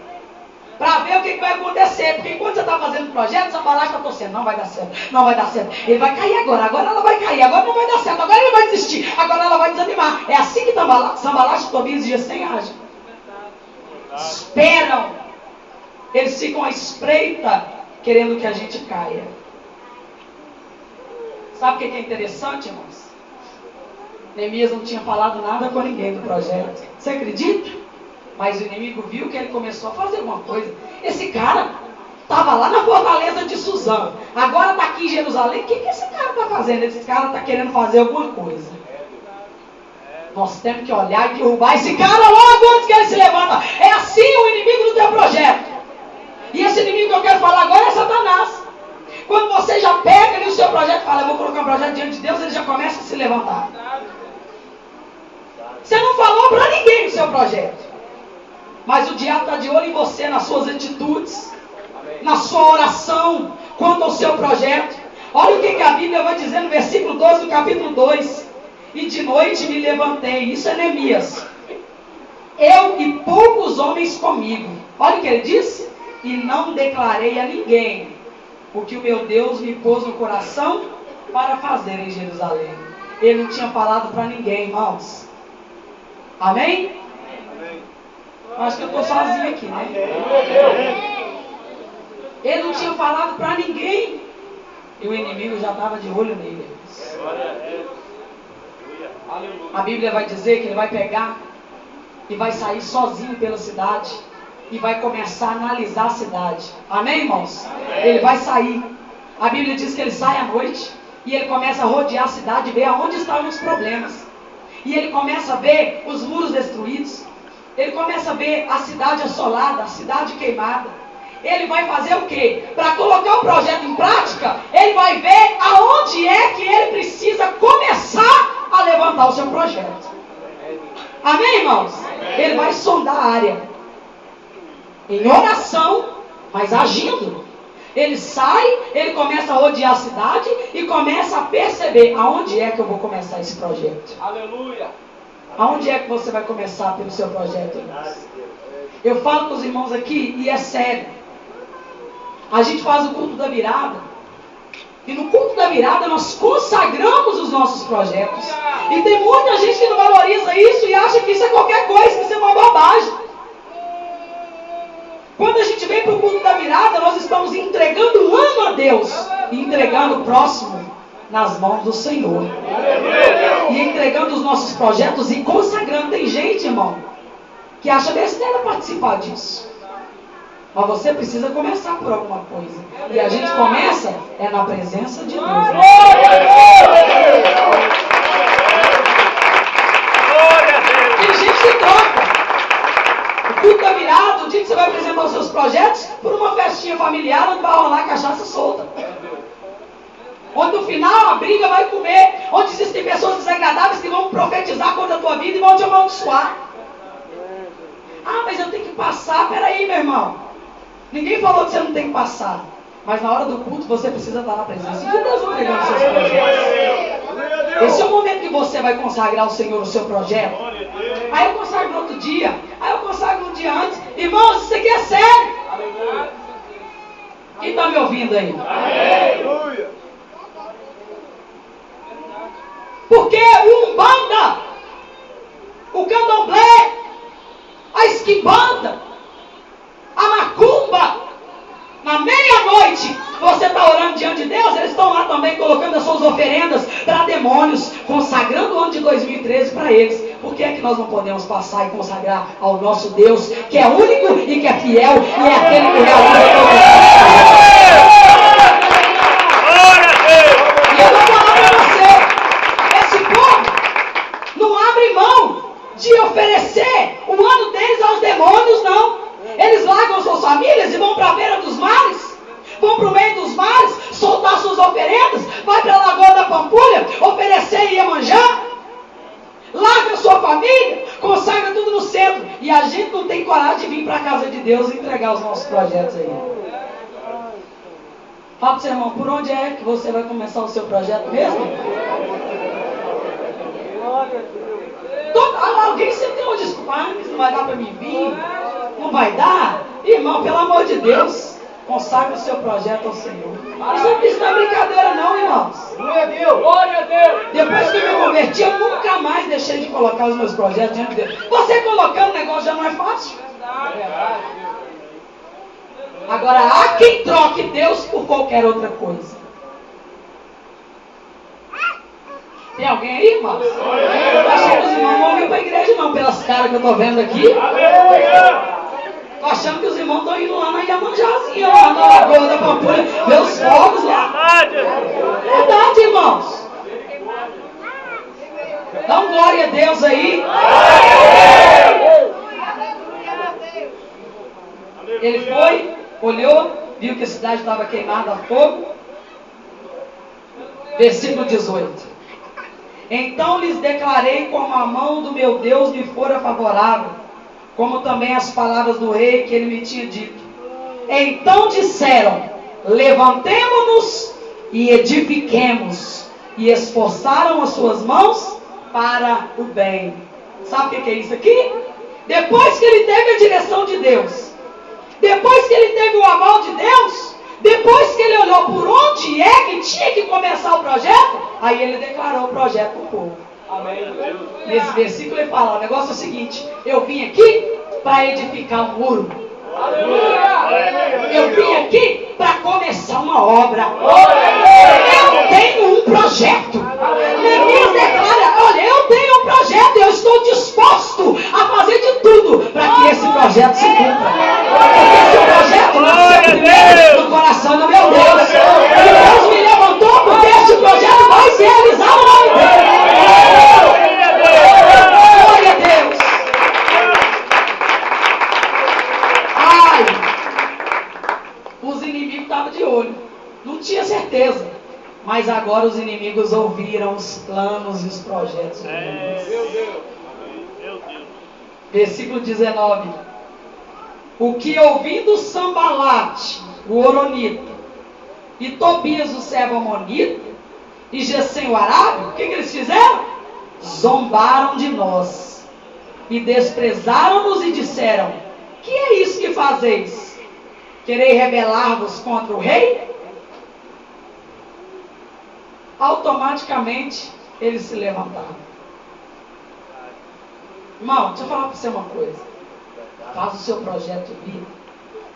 para ver o que vai acontecer. Porque enquanto você está fazendo o projeto, Sambalat está torcendo. Não vai dar certo, não vai dar certo. Ele vai cair agora ela vai cair, agora não vai dar certo, agora ele vai desistir, agora ela vai desanimar. É assim que Sambalat, Tobias e Gesem agem. Esperam. Eles ficam à espreita, querendo que a gente caia. Sabe o que é interessante, irmãos? Neemias não tinha falado nada com ninguém do projeto. Você acredita? Mas o inimigo viu que ele começou a fazer alguma coisa. Esse cara estava lá na fortaleza de Suzã. Agora está aqui em Jerusalém. O que esse cara está fazendo? Esse cara está querendo fazer alguma coisa. Nós temos que olhar e derrubar esse cara logo antes que ele se levanta. É assim o inimigo do teu projeto. E esse inimigo que eu quero falar agora é Satanás. Quando você já pega ali o seu projeto e fala, eu vou colocar um projeto diante de Deus, ele já começa a se levantar. Você não falou para ninguém o seu projeto. Mas o diabo está de olho em você, nas suas atitudes, na sua oração, quanto ao seu projeto. Olha o que a Bíblia vai dizer no versículo 12 do capítulo 2. E de noite me levantei. Isso é Neemias. Eu e poucos homens comigo. Olha o que ele disse. E não declarei a ninguém o que o meu Deus me pôs no coração para fazer em Jerusalém. Ele não tinha falado para ninguém, irmãos. Amém? Acho que eu estou sozinho aqui, né? Ele não tinha falado para ninguém. E o inimigo já estava de olho nele. A Bíblia vai dizer que ele vai pegar e vai sair sozinho pela cidade e vai começar a analisar a cidade. Amém, irmãos? Amém. Ele vai sair. A Bíblia diz que ele sai à noite e ele começa a rodear a cidade e ver aonde estavam os problemas. E ele começa a ver os muros destruídos. Ele começa a ver a cidade assolada, a cidade queimada. Ele vai fazer o quê? Para colocar o projeto em prática, ele vai ver aonde é que ele precisa começar a levantar o seu projeto. Amém, irmãos? Amém. Ele vai sondar a área. Em oração, mas agindo. Ele sai, ele começa a rodear a cidade e começa a perceber aonde é que eu vou começar esse projeto. Aleluia! Aonde é que você vai começar pelo seu projeto, irmãos? Eu falo com os irmãos aqui e é sério. A gente faz o culto da virada. E no culto da virada nós consagramos os nossos projetos. E tem muita gente que não valoriza isso e acha que isso é qualquer coisa, que isso é uma bobagem. Quando a gente vem para o culto da virada, nós estamos entregando um ano a Deus e entregando o próximo nas mãos do Senhor. E entregando os nossos projetos e consagrando. Tem gente, irmão, que acha besteira participar disso. Mas você precisa começar por alguma coisa. E a gente começa na presença de Deus. Tem gente que troca o culto da virada, o dia que você vai apresentar os seus projetos, por uma festinha familiar onde vai rolar cachaça solta. Onde no final a briga vai comer, onde existem pessoas desagradáveis que vão profetizar contra a tua vida e vão te amaldiçoar. Ah, mas eu tenho que passar, peraí, meu irmão. Ninguém falou que você não tem que passar. Mas na hora do culto você precisa estar na presença de Deus entregando seus projetos. Esse é o momento que você vai consagrar ao Senhor o seu projeto. Aí eu consagro no outro dia. Aí eu consagro um dia antes. Irmãos, isso aqui é sério. Quem está me ouvindo aí? Aleluia. Porque o Umbanda, o Candomblé, a Esquimbanda, a Macumba, na meia-noite, você está orando diante de Deus, eles estão lá também colocando as suas oferendas para demônios, consagrando o ano de 2013 para eles. Por que é que nós não podemos passar e consagrar ao nosso Deus, que é único e que é fiel, e é aquele que realiza E eu vou falar para você, esse povo não abre mão de oferecer o ano deles aos demônios, não. Eles largam suas famílias e vão para a beira dos mares, vão para o meio dos mares, soltar suas oferendas, vai para a Lagoa da Pampulha, oferecer Iemanjá, larga sua família, consagra tudo no centro, e a gente não tem coragem de vir para a casa de Deus e entregar os nossos projetos aí. Fala para o seu irmão, por onde é que você vai começar o seu projeto mesmo? Alguém sempre tem uma desculpa, isso não vai dar para mim vir, não vai dar? Irmão, pelo amor de Deus, consagre o seu projeto ao Senhor. Isso não é brincadeira não, irmãos. Glória a Deus. Glória a Deus. Depois que eu me converti, eu nunca mais deixei de colocar os meus projetos diante de Deus. Você colocando o negócio já não é fácil. Agora, há quem troque Deus por qualquer outra coisa. Tem alguém aí, irmãos? Eu achei que os irmãos não vão vir para a igreja não, pelas caras que eu estou vendo aqui. Estou achando que os irmãos estão indo lá na Iemanjázinha, lá na Lagoa da Pampulha, ver os fogos lá. Verdade, irmãos. Dá um glória a Deus aí. Ele foi, olhou, viu que a cidade estava queimada a fogo. Versículo 18. Então lhes declarei como a mão do meu Deus me fora favorável, como também as palavras do rei que ele me tinha dito. Então disseram, levantemo-nos e edifiquemos, e esforçaram as suas mãos para o bem. Sabe o que é isso aqui? Depois que ele teve a direção de Deus, depois que ele teve o aval de Deus, depois que ele olhou por onde é que tinha que começar o projeto, aí ele declarou o projeto para o povo. Amém. Nesse versículo ele fala, o negócio é o seguinte, eu vim aqui para edificar um muro. Eu vim aqui para começar uma obra. Eu tenho um projeto. Neemias declara, olha, eu tenho um projeto, eu estou disposto a fazer de tudo para que esse projeto se cumpra. Porque esse projeto nasceu primeiro no coração do meu Deus. E Deus me levantou porque este projeto vai se realizar no nome dele. Glória a Deus. Ai, os inimigos estavam de olho. Não tinha certeza. Mas agora os inimigos ouviram os planos e os projetos de Deus. Versículo 19. O que ouvindo Sambalate, o Horonita, e Tobias, o servo Amonita, e Gesem, o Arábio, o que eles fizeram? Zombaram de nós, e desprezaram-nos e disseram, que é isso que fazeis? Querei rebelar-vos contra o rei? Automaticamente eles se levantaram. Irmão, deixa eu falar para você uma coisa. Faz o seu projeto de vida.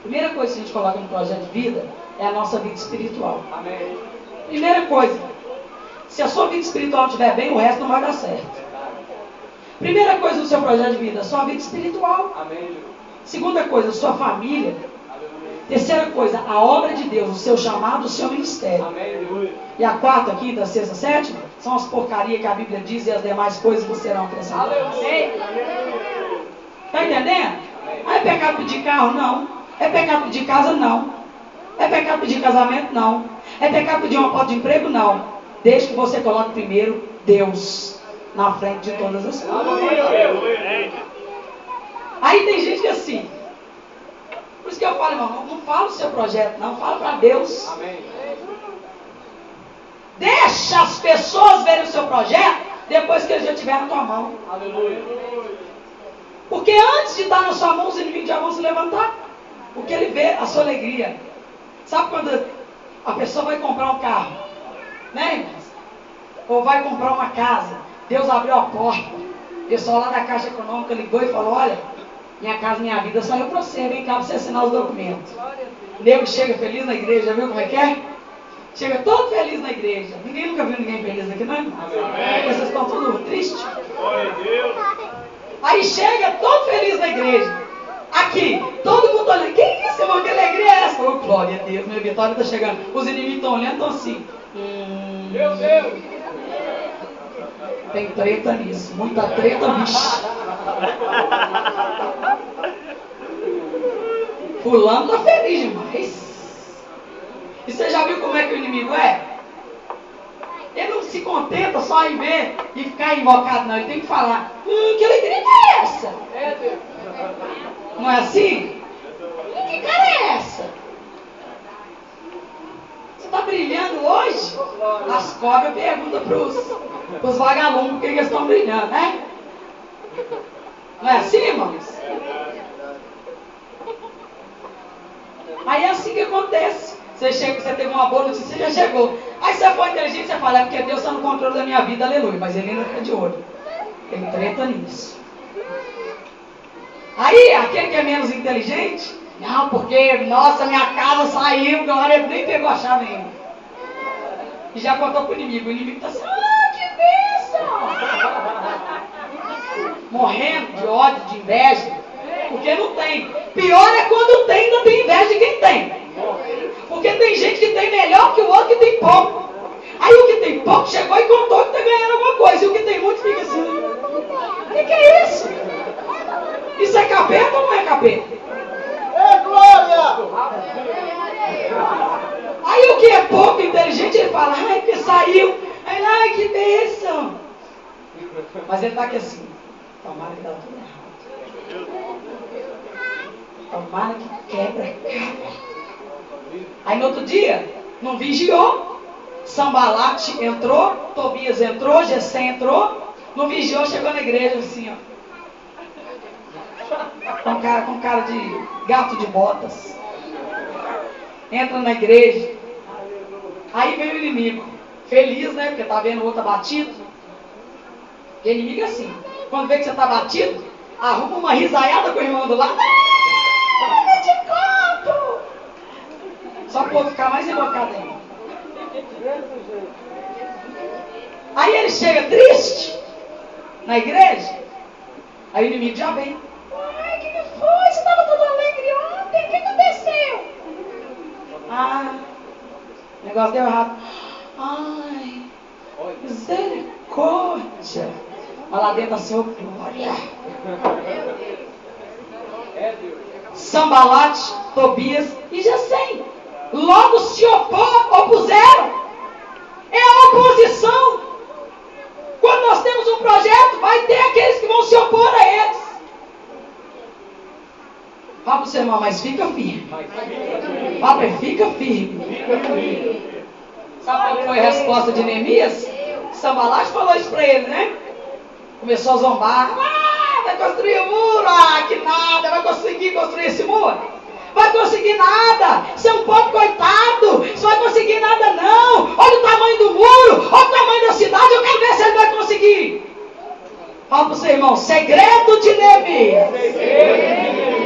Primeira coisa que a gente coloca no projeto de vida é a nossa vida espiritual. Amém. Primeira coisa, se a sua vida espiritual estiver bem, o resto não vai dar certo. Primeira coisa do seu projeto de vida, a sua vida espiritual. Amém. Segunda coisa, a sua família. Terceira coisa, a obra de Deus, o seu chamado, o seu ministério. Amém. E a quarta, quinta, sexta, sétima, são as porcarias que a Bíblia diz e as demais coisas que serão acrescentadas. Está entendendo? Ah, é pecado pedir carro? Não. É pecado pedir casa? Não. É pecado pedir casamento? Não. É pecado pedir uma porta de emprego? Não. Desde que você coloque primeiro Deus na frente de todas as coisas. Aí tem gente que é assim. Por isso que eu falo, irmão, não do seu projeto, não. Fala para Deus. Amém. Deixa as pessoas verem o seu projeto depois que ele já estiver na tua mão. Aleluia. Porque antes de estar na sua mão, os inimigos já vão se levantar. Porque ele vê a sua alegria. Sabe quando a pessoa vai comprar um carro? Né, irmãos? Ou vai comprar uma casa. Deus abriu a porta. O pessoal lá da Caixa Econômica ligou e falou: olha, minha casa, minha vida saiu para você. Vem cá para você assinar os documentos. O nego chega feliz na igreja, viu como é que é? Chega todo feliz na igreja. Ninguém nunca viu ninguém feliz aqui, não é? Amém. Vocês estão todos tristes? Glória a Deus. Aí chega todo feliz na igreja. Aqui, todo mundo olhando. Que isso, irmão? Que alegria é essa? Oh, glória a Deus, minha vitória está chegando. Os inimigos estão olhando, estão assim. Meu Deus. Tem treta nisso. Muita treta, bicho. Fulano está feliz demais. E você já viu como é que o inimigo é? Ele não se contenta só em ver e ficar invocado, não. Ele tem que falar: que alegria é essa? É Deus. Não é assim? Que cara é essa? Você está brilhando hoje? As cobras perguntam para os vagalumes por que eles estão brilhando, né? Não é assim, irmãos? Aí é assim que acontece. Você chega, você teve uma boa notícia, você já chegou. Aí você foi inteligente, você fala: é porque Deus está no controle da minha vida, aleluia. Mas ele ainda fica de olho. Tem treta nisso. Aí, aquele que é menos inteligente: não, porque, nossa, minha casa saiu, glória, nem pegou a chave ainda. E já contou pro inimigo. O inimigo está assim: que bênção! Morrendo de ódio, de inveja. Porque não tem. Pior é quando tem, ainda tem inveja de quem tem. Porque tem gente que tem melhor que o outro que tem pouco. Aí o que tem pouco chegou e contou que está ganhando alguma coisa. E o que tem muito fica assim: o que é isso? Isso é capeta ou não é capeta? É glória. Aí o que é pouco inteligente, ele fala: ai, que saiu. Aí, ai, que bênção. Mas ele está aqui assim: tomara que dá tudo errado. Tomara que quebra a cara. Aí no outro dia, não vigiou. Sambalate entrou, Tobias entrou, Gessém entrou. Não vigiou, chegou na igreja assim, ó. Com cara de gato de botas. Entra na igreja. Aí vem o inimigo. Feliz, né? Porque tá vendo o outro abatido. E o inimigo é assim: quando vê que você tá batido, arruma uma risaiada com o irmão do lado. Eu te conto! Só para ficar mais invocado ainda. Aí ele chega triste na igreja. Aí o inimigo já vem: ai, o que foi? Você estava todo alegre ontem? O que aconteceu? Ah, o negócio deu errado. Ai, misericórdia. Mas lá dentro assim: oh, glória. Sambalate, Tobias e Gessém logo se opuseram. É a oposição. Quando nós temos um projeto, vai ter aqueles que vão se opor a eles. Fala para o seu irmão: mas fica firme. Fala para ele: fica firme. Sabe qual foi a resposta de Neemias? Sambalate falou isso para ele, né? Começou a zombar: vai construir um muro, que nada, vai conseguir construir esse muro? Vai conseguir nada, você é um pobre coitado, você vai conseguir nada não. Olha o tamanho do muro, olha o tamanho da cidade, eu quero ver se ele vai conseguir. Fala para o seu irmão: segredo de Neemias.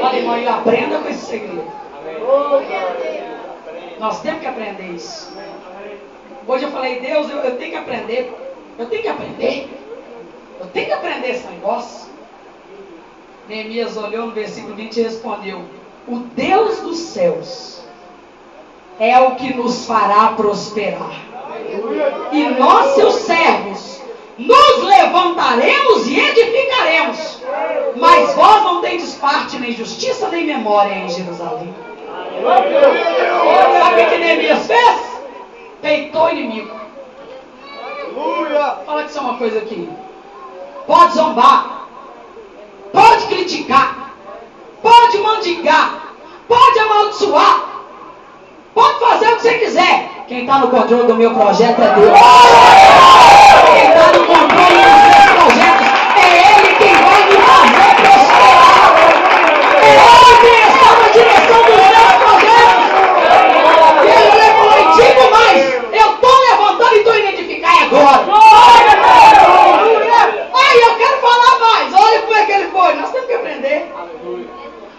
Olha, irmão, e aprenda com esse segredo. Nós temos que aprender isso. Hoje eu falei: Deus, eu tenho que aprender. Eu tenho que aprender. Eu tenho que aprender esse negócio. Neemias olhou no versículo 20 e respondeu: o Deus dos céus é o que nos fará prosperar. E nós, seus servos, nos levantaremos e edificaremos. Mas vós não tendes parte, nem justiça, nem memória em Jerusalém. Sabe o que Neemias fez? Peitou o inimigo. Fala que isso é uma coisa aqui. Pode zombar, pode criticar, pode mendigar, pode amaldiçoar, você quiser. Quem está no controle do meu projeto é Deus. Quem está no controle dos meus projetos é Ele quem vai me fazer prosperar. É Ele quem está na direção dos meus projetos. E Ele falou, e digo mais, eu estou levantando e estou indo edificar agora. Aí eu quero falar mais. Olha como é que ele foi. Nós temos que aprender.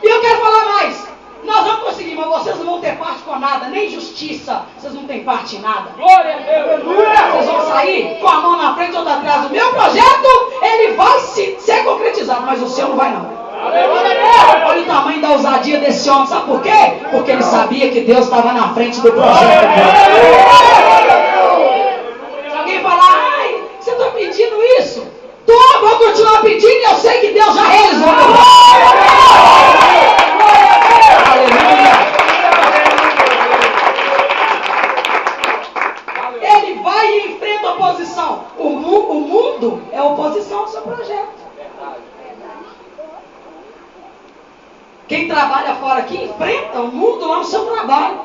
E eu quero falar mais. Nós vamos conseguir, mas vocês não vão ter parte com nada, nem justiça. Vocês não têm parte em nada. Glória a Deus. Vocês vão sair com a mão na frente ou atrás. O meu projeto, ele vai ser concretizado, mas o seu não vai não. Olha o tamanho da ousadia desse homem. Sabe por quê? Porque ele sabia que Deus estava na frente do projeto dele. Se alguém falar, ai, você está pedindo isso? Vou continuar pedindo e eu sei que Deus já realizou. Aleluia. Ele vai e enfrenta a oposição. O mundo é oposição ao seu projeto. Quem trabalha fora aqui enfrenta o mundo lá no seu trabalho.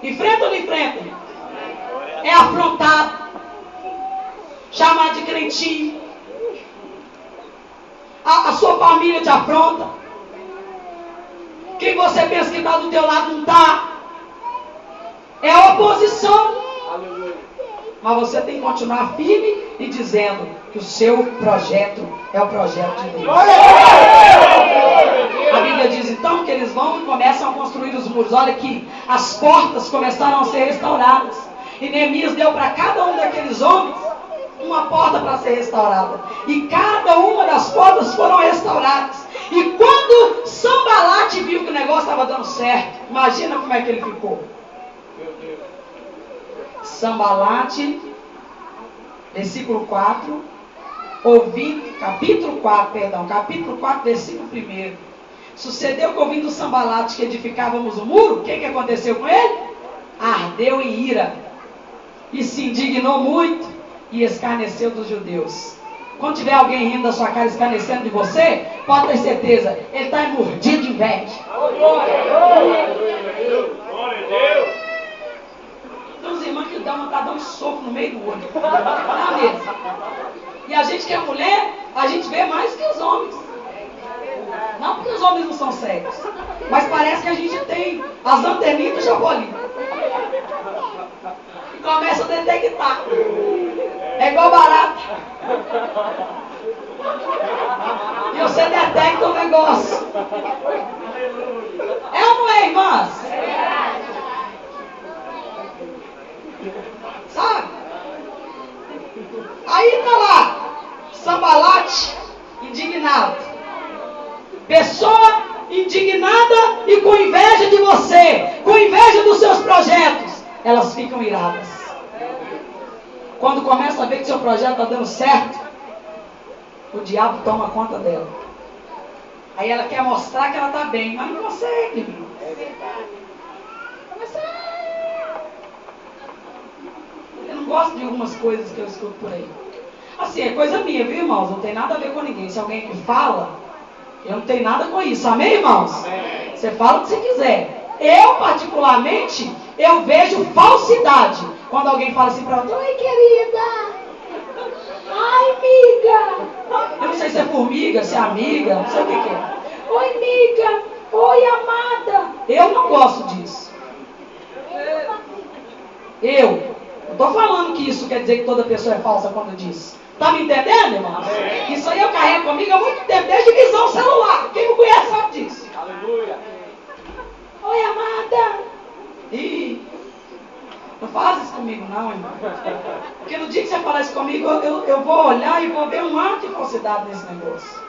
Enfrenta ou não enfrenta? É afrontado. Chamar de crentinho. A sua família te afronta. Quem você pensa que está do teu lado não está. É oposição. Mas você tem que continuar firme e dizendo que o seu projeto é o projeto de Deus. A Bíblia diz então que eles vão e começam a construir os muros. Olha aqui, as portas começaram a ser restauradas. E Neemias deu para cada um daqueles homens uma porta para ser restaurada. E cada uma das portas foram restauradas. E quando Sambalate viu que o negócio estava dando certo, imagina como é que ele ficou. Sambalate, versículo 4, capítulo 4, versículo 1. Sucedeu que ouvindo Sambalate que edificávamos o muro, o que aconteceu com ele? Ardeu em ira e se indignou muito e escarneceu dos judeus. Quando tiver alguém rindo da sua cara, escarnecendo de você, pode ter certeza, ele está mordido de inveja. Glória a Deus. Tem uns irmãos que dão vontade de dar um soco no meio do olho. Não é mesmo? E a gente que é mulher, a gente vê mais que os homens. Não porque os homens não são cegos, mas parece que a gente tem as anteninhas do Chapolin. E começa a detectar. É igual barata. E você detecta o negócio. É ou não é, irmãs? Sabe? Aí tá lá, Sambalate, indignado. Pessoa indignada e com inveja de você, com inveja dos seus projetos, elas ficam iradas. Quando começa a ver que seu projeto está dando certo, o diabo toma conta dela. Aí ela quer mostrar que ela está bem, mas não consegue, irmão. Eu não gosto de algumas coisas que eu escuto por aí. Assim, é coisa minha, viu, irmãos? Não tem nada a ver com ninguém. Se alguém que fala, eu não tenho nada com isso. Amém, irmãos? Amém. Você fala o que você quiser. Eu, particularmente, eu vejo falsidade. Quando alguém fala assim pra outra, oi, querida. Ai, amiga. Eu não sei se é formiga, se é amiga, não sei o que é. Oi, amiga. Oi, amada. Eu não gosto disso. Eu tô falando que isso quer dizer que toda pessoa é falsa quando diz. Tá me entendendo, irmãos? Isso aí eu carrego comigo há muito tempo, desde visão celular. Quem me conhece sabe disso. Aleluia. Oi, amada. Ih, não faz isso comigo não, irmão. Porque no dia que você falar isso comigo, eu vou olhar e vou ver um ar de falsidade nesse negócio.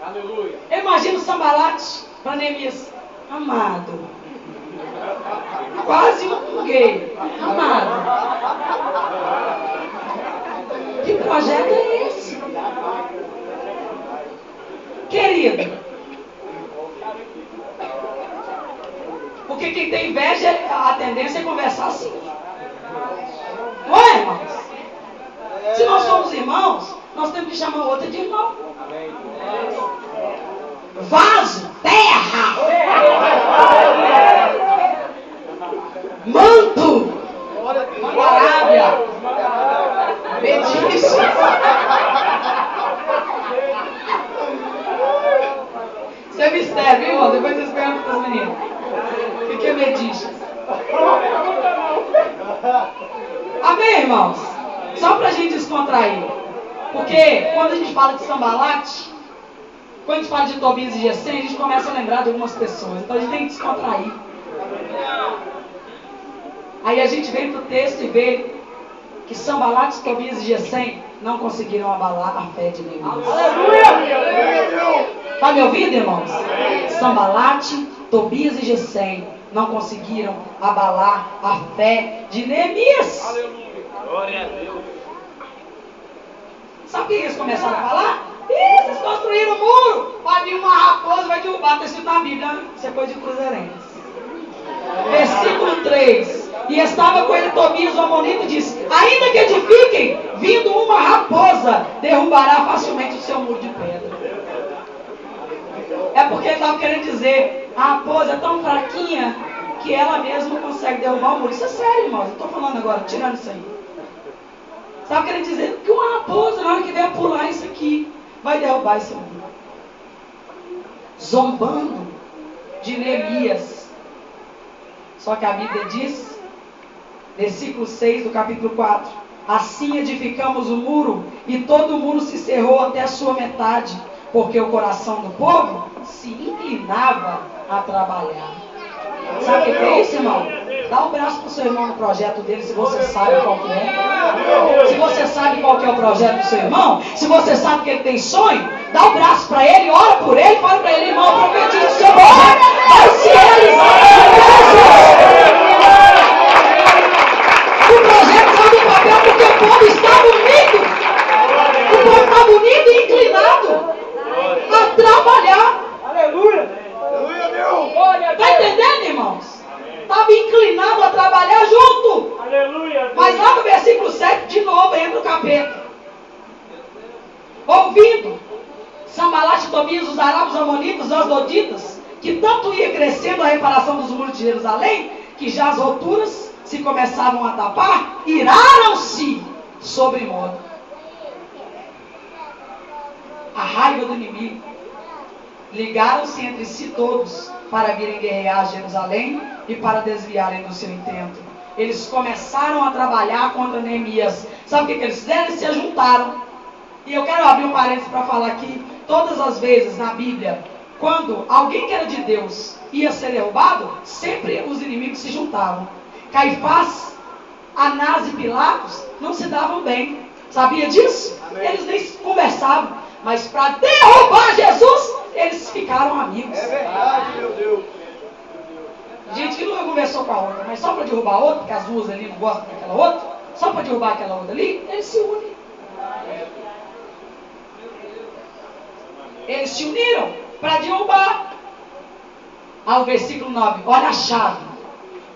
Aleluia. Eu imagino Sambalate para Neemias. Amado. Quase um gay. Amado. Que projeto é esse? Querido. Porque quem tem inveja, a tendência é conversar assim. Não é, irmãos? Se nós somos irmãos, nós temos que chamar o outro de irmão. Vaso, terra. manto, mangarábia, mediço. Isso é mistério, viu, irmão? Depois vocês perguntam para os meninos. O que é mediço? Amém, irmãos? Só para a gente descontrair. Porque quando a gente fala de Sambalate, quando a gente fala de Tobias e Gesem, a gente começa a lembrar de algumas pessoas. Então a gente tem que descontrair. Aí a gente vem para o texto e vê que Sambalate, Tobias e Gesem não conseguiram abalar a fé de Neemias. Aleluia! Está me ouvindo, irmãos? Sambalate, Tobias e Gesem não conseguiram abalar a fé de Neemias. Aleluia! Glória a Deus. Sabe o que eles começaram a falar? Ih, vocês construíram um muro, vai vir uma raposa, vai derrubar, está escrito na Bíblia, isso é coisa de cruzeirense. Versículo 3. E estava com ele Tobias o Amonita e disse: ainda que edifiquem, vindo uma raposa, derrubará facilmente o seu muro de pedra. É porque ele estava querendo dizer, a raposa é tão fraquinha que ela mesma consegue derrubar o muro. Isso é sério, irmãos, eu estou falando agora, tirando isso aí. Estava querendo dizer que uma raposa, na hora que vier pular isso aqui, vai derrubar esse muro. Zombando de Neemias. Só que a Bíblia diz, versículo 6 do capítulo 4: assim edificamos o muro, e todo o muro se cerrou até a sua metade, porque o coração do povo se inclinava a trabalhar. Sabe o que é isso, irmão? Dá um braço para o seu irmão no projeto dele, se você sabe qual que é. Se você sabe qual que é o projeto do seu irmão, se você sabe que ele tem sonho, dá um braço para ele, ora por ele, fala para ele: irmão, profetiza o seu projeto, vai se realizar. O projeto saiu do papel porque o povo estava unido. O povo estava unido e inclinado a trabalhar. Aleluia! Está entendendo, irmãos? Estava inclinado a trabalhar junto. Aleluia! Mas lá no versículo 7, de novo, entra o capeta. Ouvindo Sambalate, Tobias, os arábios, os amonitas, os asdoditas, que tanto ia crescendo a reparação dos muros de Jerusalém, que já as alturas se começavam a tapar, iraram-se sobremodo. A raiva do inimigo. Ligaram-se entre si todos para virem guerrear Jerusalém e para desviarem do seu intento. Eles começaram a trabalhar contra Neemias. Sabe o que eles fizeram? Eles se juntaram. E eu quero abrir um parênteses para falar aqui. Todas as vezes na Bíblia, quando alguém que era de Deus ia ser derrubado, sempre os inimigos se juntavam. Caifás, Anás e Pilatos não se davam bem. Sabia disso? Amém. Eles nem conversavam. Mas para derrubar Jesus, eles ficaram amigos. É verdade, meu Deus. Gente que nunca conversou com a outra, mas só para derrubar a outra, porque as duas ali não gostam daquela outra, só para derrubar aquela outra ali, eles se unem. Eles se uniram para derrubar. Ao versículo 9, olha a chave.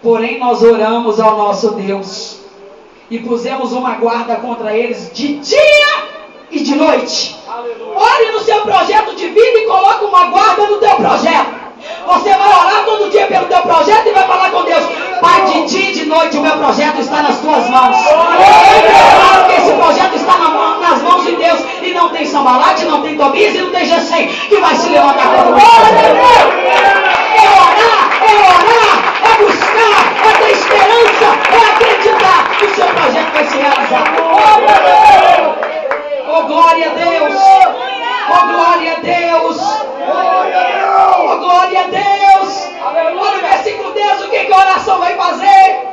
Porém nós oramos ao nosso Deus e pusemos uma guarda contra eles de dia e de noite. Aleluia. Ore no seu projeto de vida e coloque uma guarda no teu projeto. Você vai orar todo dia pelo teu projeto e vai falar com Deus: Pai, de dia e de noite o meu projeto está nas tuas mãos. Eu declaro que esse projeto está nas mãos de Deus. E não tem Sambalate, não tem Tobias e não tem Gesem que vai se levantar contra o meu projeto. É orar, é buscar, é ter esperança, é acreditar que o seu projeto vai se realizar. Oh, glória a Deus! Oh, glória a Deus! Oh, glória a Deus! Olha o versículo 10, o que a oração vai fazer?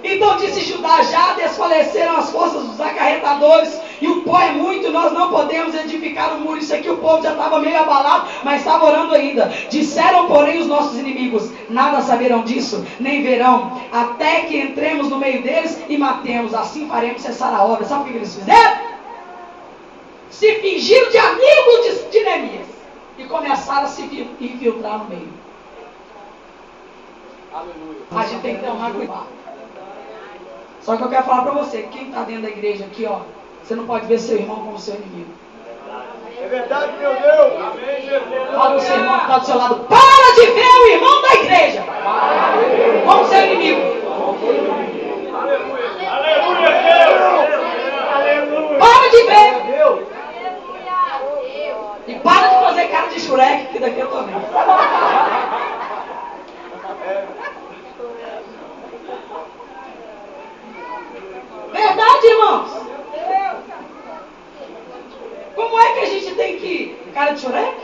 Então disse Judá: já desfaleceram as forças dos acarretadores, e o pó é muito, nós não podemos edificar o muro. Isso aqui o povo já estava meio abalado, mas estava orando ainda. Disseram, porém, os nossos inimigos: nada saberão disso, nem verão, até que entremos no meio deles e matemos, assim faremos cessar a obra. Sabe o que eles fizeram? Se fingiram de amigos de Neemias e começaram a se infiltrar no meio. Aleluia. A gente tem que tomar cuidado. Só que eu quero falar para você, quem está dentro da igreja aqui, ó, você não pode ver seu irmão como seu inimigo. É verdade, meu Deus. Amém, Jesus. Fala o seu irmão que está do seu lado. Para de ver o irmão da igreja. Vamos ser inimigo. Aleluia. Aleluia, Deus. Aleluia. Para de ver. Deus. E para de fazer cara de Shurek, que daqui eu tô vendo. Verdade, irmãos? Como é que a gente tem que... Cara de Shurek?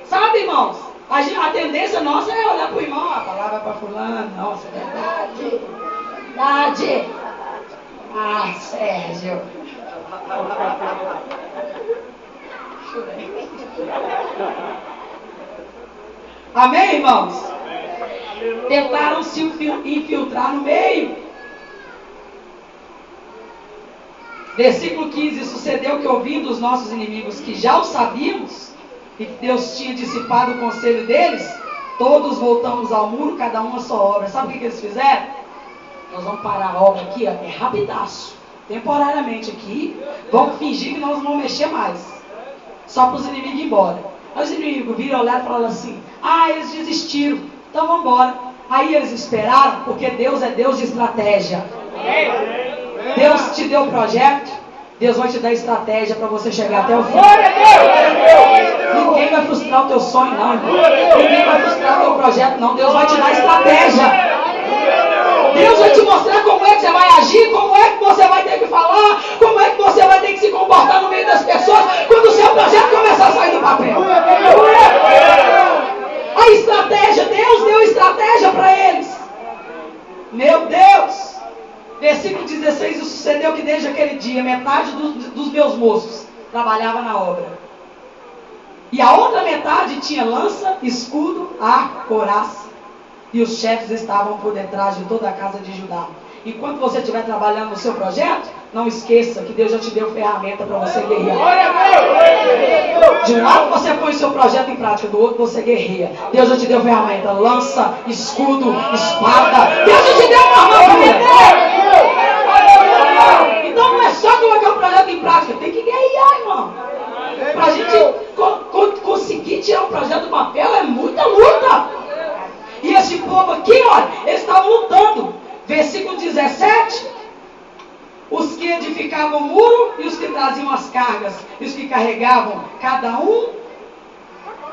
Sabe, irmãos? A tendência nossa é olhar pro irmão, a palavra para fulano. Nossa, é verdade. Verdade. Ah, Sérgio. Amém, irmãos? Tentaram se infiltrar no meio. Versículo 15. Sucedeu que, ouvindo os nossos inimigos, que já o sabíamos, e que Deus tinha dissipado o conselho deles, todos voltamos ao muro, cada um a sua obra. Sabe o que eles fizeram? Nós vamos parar a obra aqui, ó, é rapidaço, temporariamente aqui, vamos fingir que nós não vamos mexer mais, só para os inimigos ir embora. Aí os inimigos viram, olharam e falaram assim: ah, eles desistiram, então vamos embora. Aí eles esperaram, porque Deus é Deus de estratégia. Deus te deu o projeto, Deus vai te dar estratégia para você chegar até o fim. Ninguém vai frustrar o teu sonho, não, irmão. Ninguém vai frustrar o teu projeto, não. Deus vai te dar estratégia. Deus vai te mostrar como é que você vai agir, como é que você vai ter que falar, como é que você vai ter que se comportar no meio das pessoas quando o seu projeto começar a sair do papel. A estratégia, Deus deu estratégia para eles. Meu Deus! Versículo 16, sucedeu que desde aquele dia, metade dos meus moços trabalhava na obra. E a outra metade tinha lança, escudo, arco, couraça. E os chefes estavam por detrás de toda a casa de Judá. Enquanto você estiver trabalhando no seu projeto, não esqueça que Deus já te deu ferramenta para você guerrear. De um lado você põe o seu projeto em prática, do outro você guerreia. Deus já te deu ferramenta, lança, escudo, espada. Deus já te deu uma armadura. Então não é só colocar o projeto em prática, tem que guerrear, irmão. Para a gente conseguir tirar o projeto do papel é muita luta. E esse povo aqui, olha, eles estavam lutando. Versículo 17. Os que edificavam o muro e os que traziam as cargas, e os que carregavam, cada um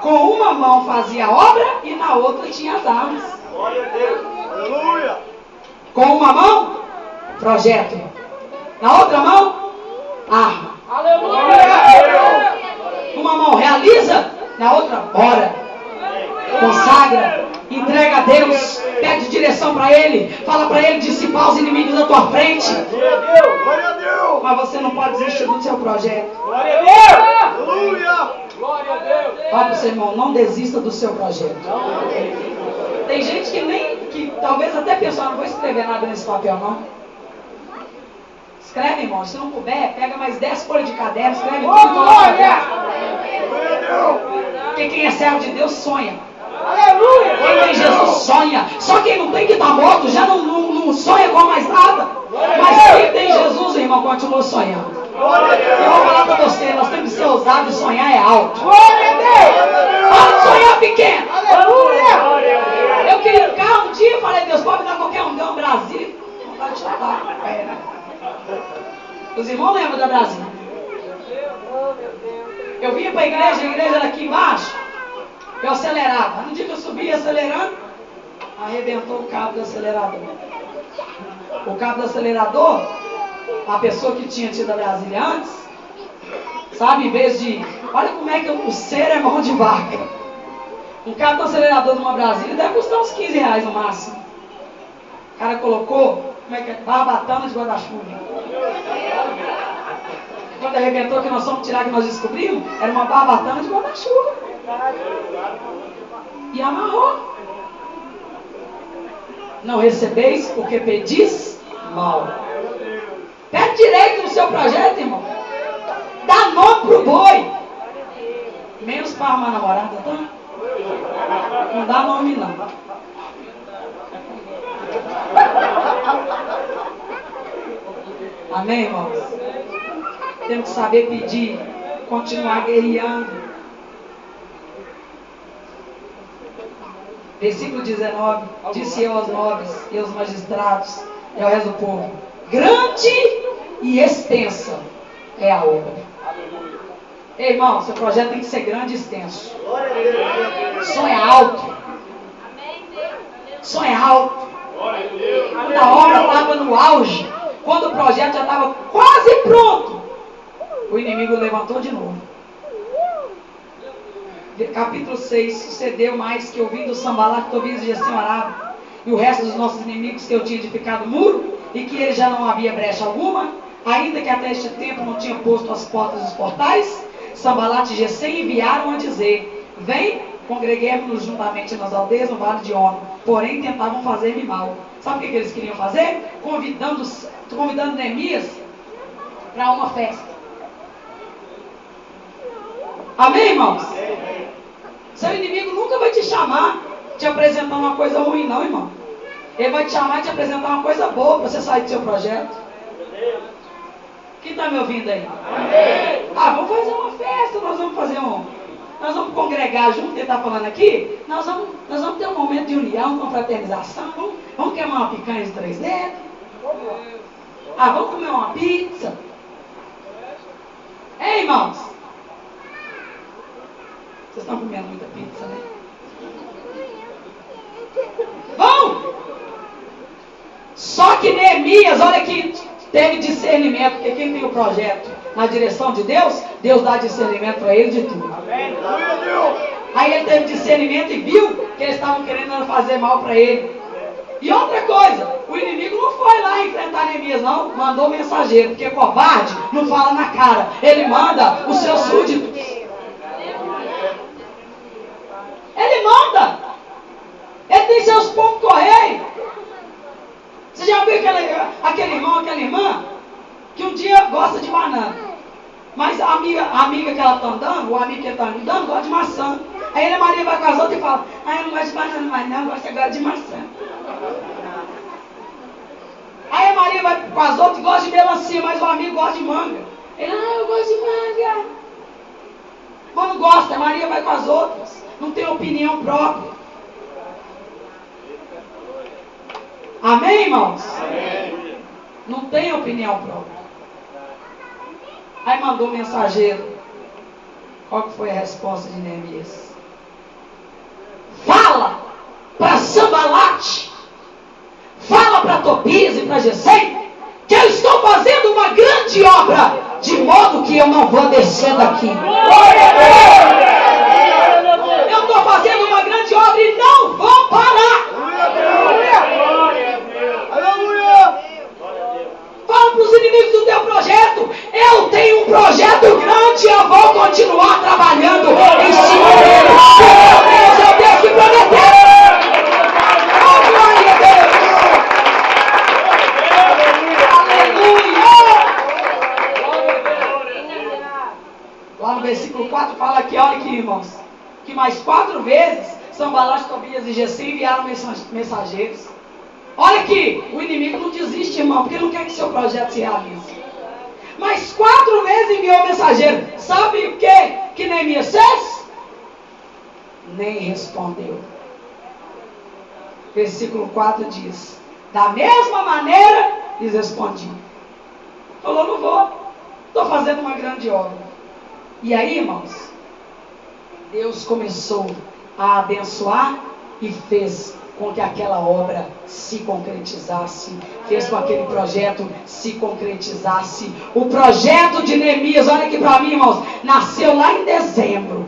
com uma mão fazia a obra e na outra tinha as armas. Glória a Deus. Aleluia. Com uma mão, projeto. Na outra mão, arma. Aleluia. Uma mão realiza, na outra ora. Consagra, entrega a Deus, pede direção para Ele, fala para Ele dissipar os inimigos da tua frente. Glória a Deus. Glória a Deus. Mas você não pode desistir do seu projeto. Glória a Deus. Aleluia. Glória a Deus. Fala para o seu irmão, não desista do seu projeto. Tem gente que talvez até pensou, não vou escrever nada nesse papel não. Escreve, irmão, se não puder, pega mais 10 folhas de caderno, escreve tudo. Glória a Deus. Porque quem é servo de Deus sonha. Aleluia. Quem tem Jesus sonha. Só quem não tem que estar morto já não sonha com mais nada. Mas quem tem Jesus, irmão, continua sonhando. Eu vou falar para você, nós temos que ser ousados e sonhar é alto. Glória a Deus. Para de sonhar pequeno. Aleluia. Eu queria um carro um dia, eu falei, Deus, pode me dar qualquer um, deu um Brasília. Vontade de chutar. Os irmãos lembram da Brasília? Eu vinha para a igreja era aqui embaixo. Eu acelerava. No dia que eu subi acelerando, arrebentou o cabo do acelerador. O cabo do acelerador, a pessoa que tinha tido a Brasília antes, sabe, em vez de... Olha como é que o ser é mão de vaca. Um cabo do acelerador numa Brasília deve custar uns 15 reais no máximo. O cara colocou, como é que é? Barbatana de guarda-chuva. Quando arrebentou, que nós fomos tirar, que nós descobrimos, era uma barbatana de guarda-chuva. E amarrou. Não recebeis porque pedis mal. Pede direito no seu projeto, irmão. Dá nome pro boi. Menos para uma namorada, tá? Não dá nome não. Amém, irmãos? Temos que saber pedir, continuar guerreando. Versículo 19, disse eu aos nobres e aos magistrados e ao resto do povo: grande e extensa é a obra. Ei, irmão, seu projeto tem que ser grande e extenso. Sonha alto. Sonha alto. Quando a obra estava no auge, quando o projeto já estava quase pronto, o inimigo levantou de novo. Capítulo 6, sucedeu mais que ouvindo Sambalat, Tobias e Gesem Arabe e o resto dos nossos inimigos que eu tinha edificado o muro, e que ele já não havia brecha alguma, ainda que até este tempo não tinha posto as portas dos portais, Sambalat e Gesem enviaram a dizer: vem, congreguemos-nos juntamente nas aldeias no vale de Ono. Porém tentavam fazer-me mal. Sabe o que eles queriam fazer? Convidando Neemias para uma festa. Amém, irmãos? Seu inimigo nunca vai te chamar te apresentar uma coisa ruim, não, irmão. Ele vai te chamar e te apresentar uma coisa boa para você sair do seu projeto. Quem está me ouvindo aí? Amém. Vamos fazer uma festa, nós vamos congregar junto, que ele está falando aqui. Nós vamos ter um momento de união, confraternização. Vamos queimar uma picanha de 3 dedos. Vamos comer uma pizza. Ei, irmãos? Vocês estão comendo muita pizza, né? Vão! Só que Neemias, olha que teve discernimento, porque quem tem o projeto na direção de Deus, Deus dá discernimento para ele de tudo. Amém. Aí ele teve discernimento e viu que eles estavam querendo fazer mal para ele. E outra coisa, o inimigo não foi lá enfrentar Neemias, não, mandou mensageiro, porque covarde não fala na cara, ele manda os seus súditos. Ele manda. Ele tem seus pontos correios. Você já viu aquele irmão, aquela irmã, que um dia gosta de banana, mas a amiga que ela está andando, o amigo que ele está andando, gosta de maçã. Aí a Maria vai com as outras e fala: eu não gosto de banana mais não, eu gosto agora de maçã. Aí a Maria vai com as outras e gosta de melancia, mas o amigo gosta de manga. Ele: eu gosto de manga. Mas não gosta, a Maria vai com as outras. Não tem opinião própria. Amém, irmãos? Amém. Não tem opinião própria. Aí mandou um mensageiro. Qual que foi a resposta de Neemias? Fala para Sambalat, fala para Tobias e para Gesem, que eu estou fazendo uma grande obra, de modo que eu não vou descer daqui. Eu estou fazendo uma grande obra e não vou parar. Fala para os inimigos do teu projeto: eu tenho um projeto grande e eu vou continuar trabalhando em cima dele. Meu Deus é o Deus que prometeu. Oh, glória a Deus. Aleluia. Lá no versículo 4 fala aqui, olha aqui, irmãos, que mais 4 vezes Sambalat, Tobias e Gesem enviaram mensageiros. Olha aqui, o inimigo não desiste, irmão, porque não quer que seu projeto se realize. Mas 4 vezes enviou mensageiro. Sabe o que Neemias fez? Nem respondeu. Versículo 4 diz: da mesma maneira lhes respondi. Falou: não vou, estou fazendo uma grande obra. E aí, irmãos, Deus começou a abençoar e fez com que aquela obra se concretizasse, fez com que aquele projeto se concretizasse. O projeto de Neemias, olha aqui para mim, irmãos, nasceu lá em dezembro.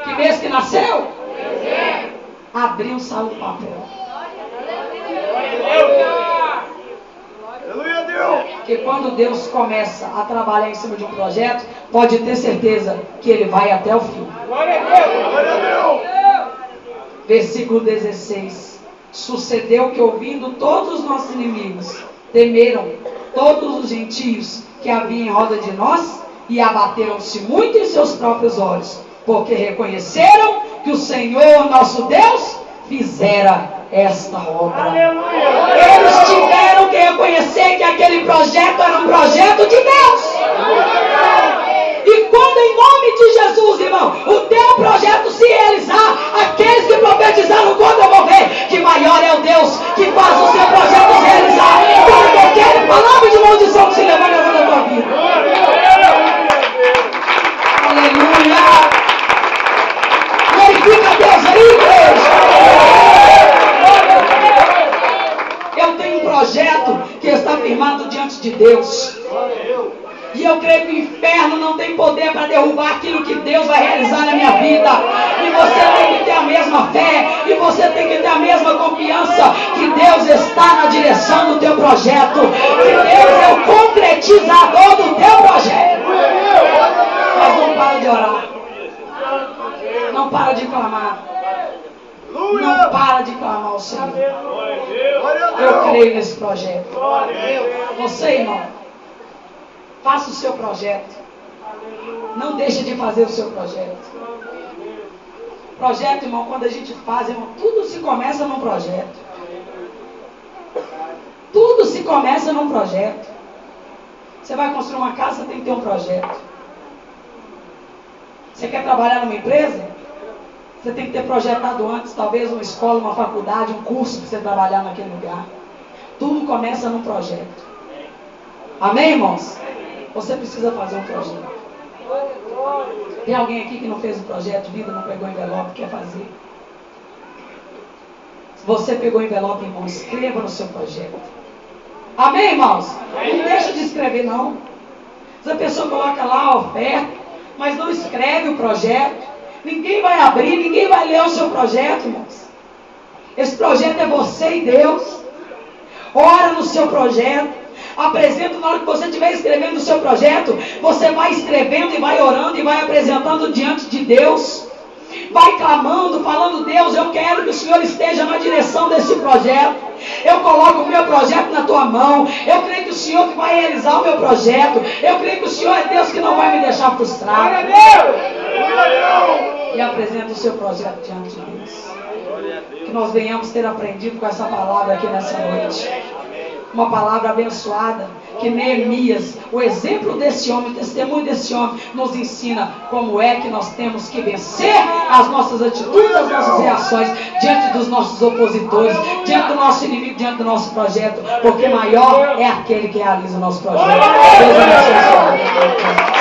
Que mês que nasceu? Dezembro. Abriu, saiu do papel. Aleluia, Deus. Porque quando Deus começa a trabalhar em cima de um projeto, pode ter certeza que ele vai até o fim. Glória a Deus. Glória a Deus. Versículo 16. Sucedeu que, ouvindo todos os nossos inimigos, temeram todos os gentios que havia em roda de nós, e abateram-se muito em seus próprios olhos, porque reconheceram que o Senhor nosso Deus fizera esta obra. Aleluia. Eles tiveram que reconhecer que aquele um projeto que está firmado diante de Deus. E eu creio que o inferno não tem poder para derrubar aquilo que Deus vai realizar na minha vida. E você tem que ter a mesma fé. E você tem que ter a mesma confiança que Deus está na direção do teu projeto. Que Deus é o concretizador do teu projeto. Mas não para de orar. Não para de clamar. Não para de clamar ao Senhor. Eu creio nesse projeto. Você, irmão, faça o seu projeto. Não deixe de fazer o seu projeto. Projeto, irmão, quando a gente faz, irmão, tudo se começa num projeto. Tudo se começa num projeto. Você vai construir uma casa, você tem que ter um projeto. Você quer trabalhar numa empresa? Você tem que ter projetado antes, talvez uma escola, uma faculdade, um curso para você trabalhar naquele lugar. Tudo começa num projeto. Amém, irmãos? Você precisa fazer um projeto. Tem alguém aqui que não fez o projeto de vida, não pegou o envelope, quer fazer? Se você pegou o envelope, irmão, escreva no seu projeto. Amém, irmãos? Não deixa de escrever, não. Se a pessoa coloca lá a oferta, mas não escreve o projeto, ninguém vai abrir, ninguém vai ler o seu projeto, irmãos. Esse projeto é você e Deus. Ora no seu projeto. Apresenta na hora que você estiver escrevendo o seu projeto. Você vai escrevendo e vai orando e vai apresentando diante de Deus. Vai clamando, falando: Deus, eu quero que o Senhor esteja na direção desse projeto. Eu coloco o meu projeto na tua mão. Eu creio que o Senhor que vai realizar o meu projeto. Eu creio que o Senhor é Deus que não vai me deixar frustrado. E apresenta o seu projeto diante de Deus. Que nós venhamos ter aprendido com essa palavra aqui nessa noite. Uma palavra abençoada, que Neemias, o exemplo desse homem, o testemunho desse homem, nos ensina como é que nós temos que vencer as nossas atitudes, as nossas reações diante dos nossos opositores, diante do nosso inimigo, diante do nosso projeto, porque maior é aquele que realiza o nosso projeto. Deus abençoe.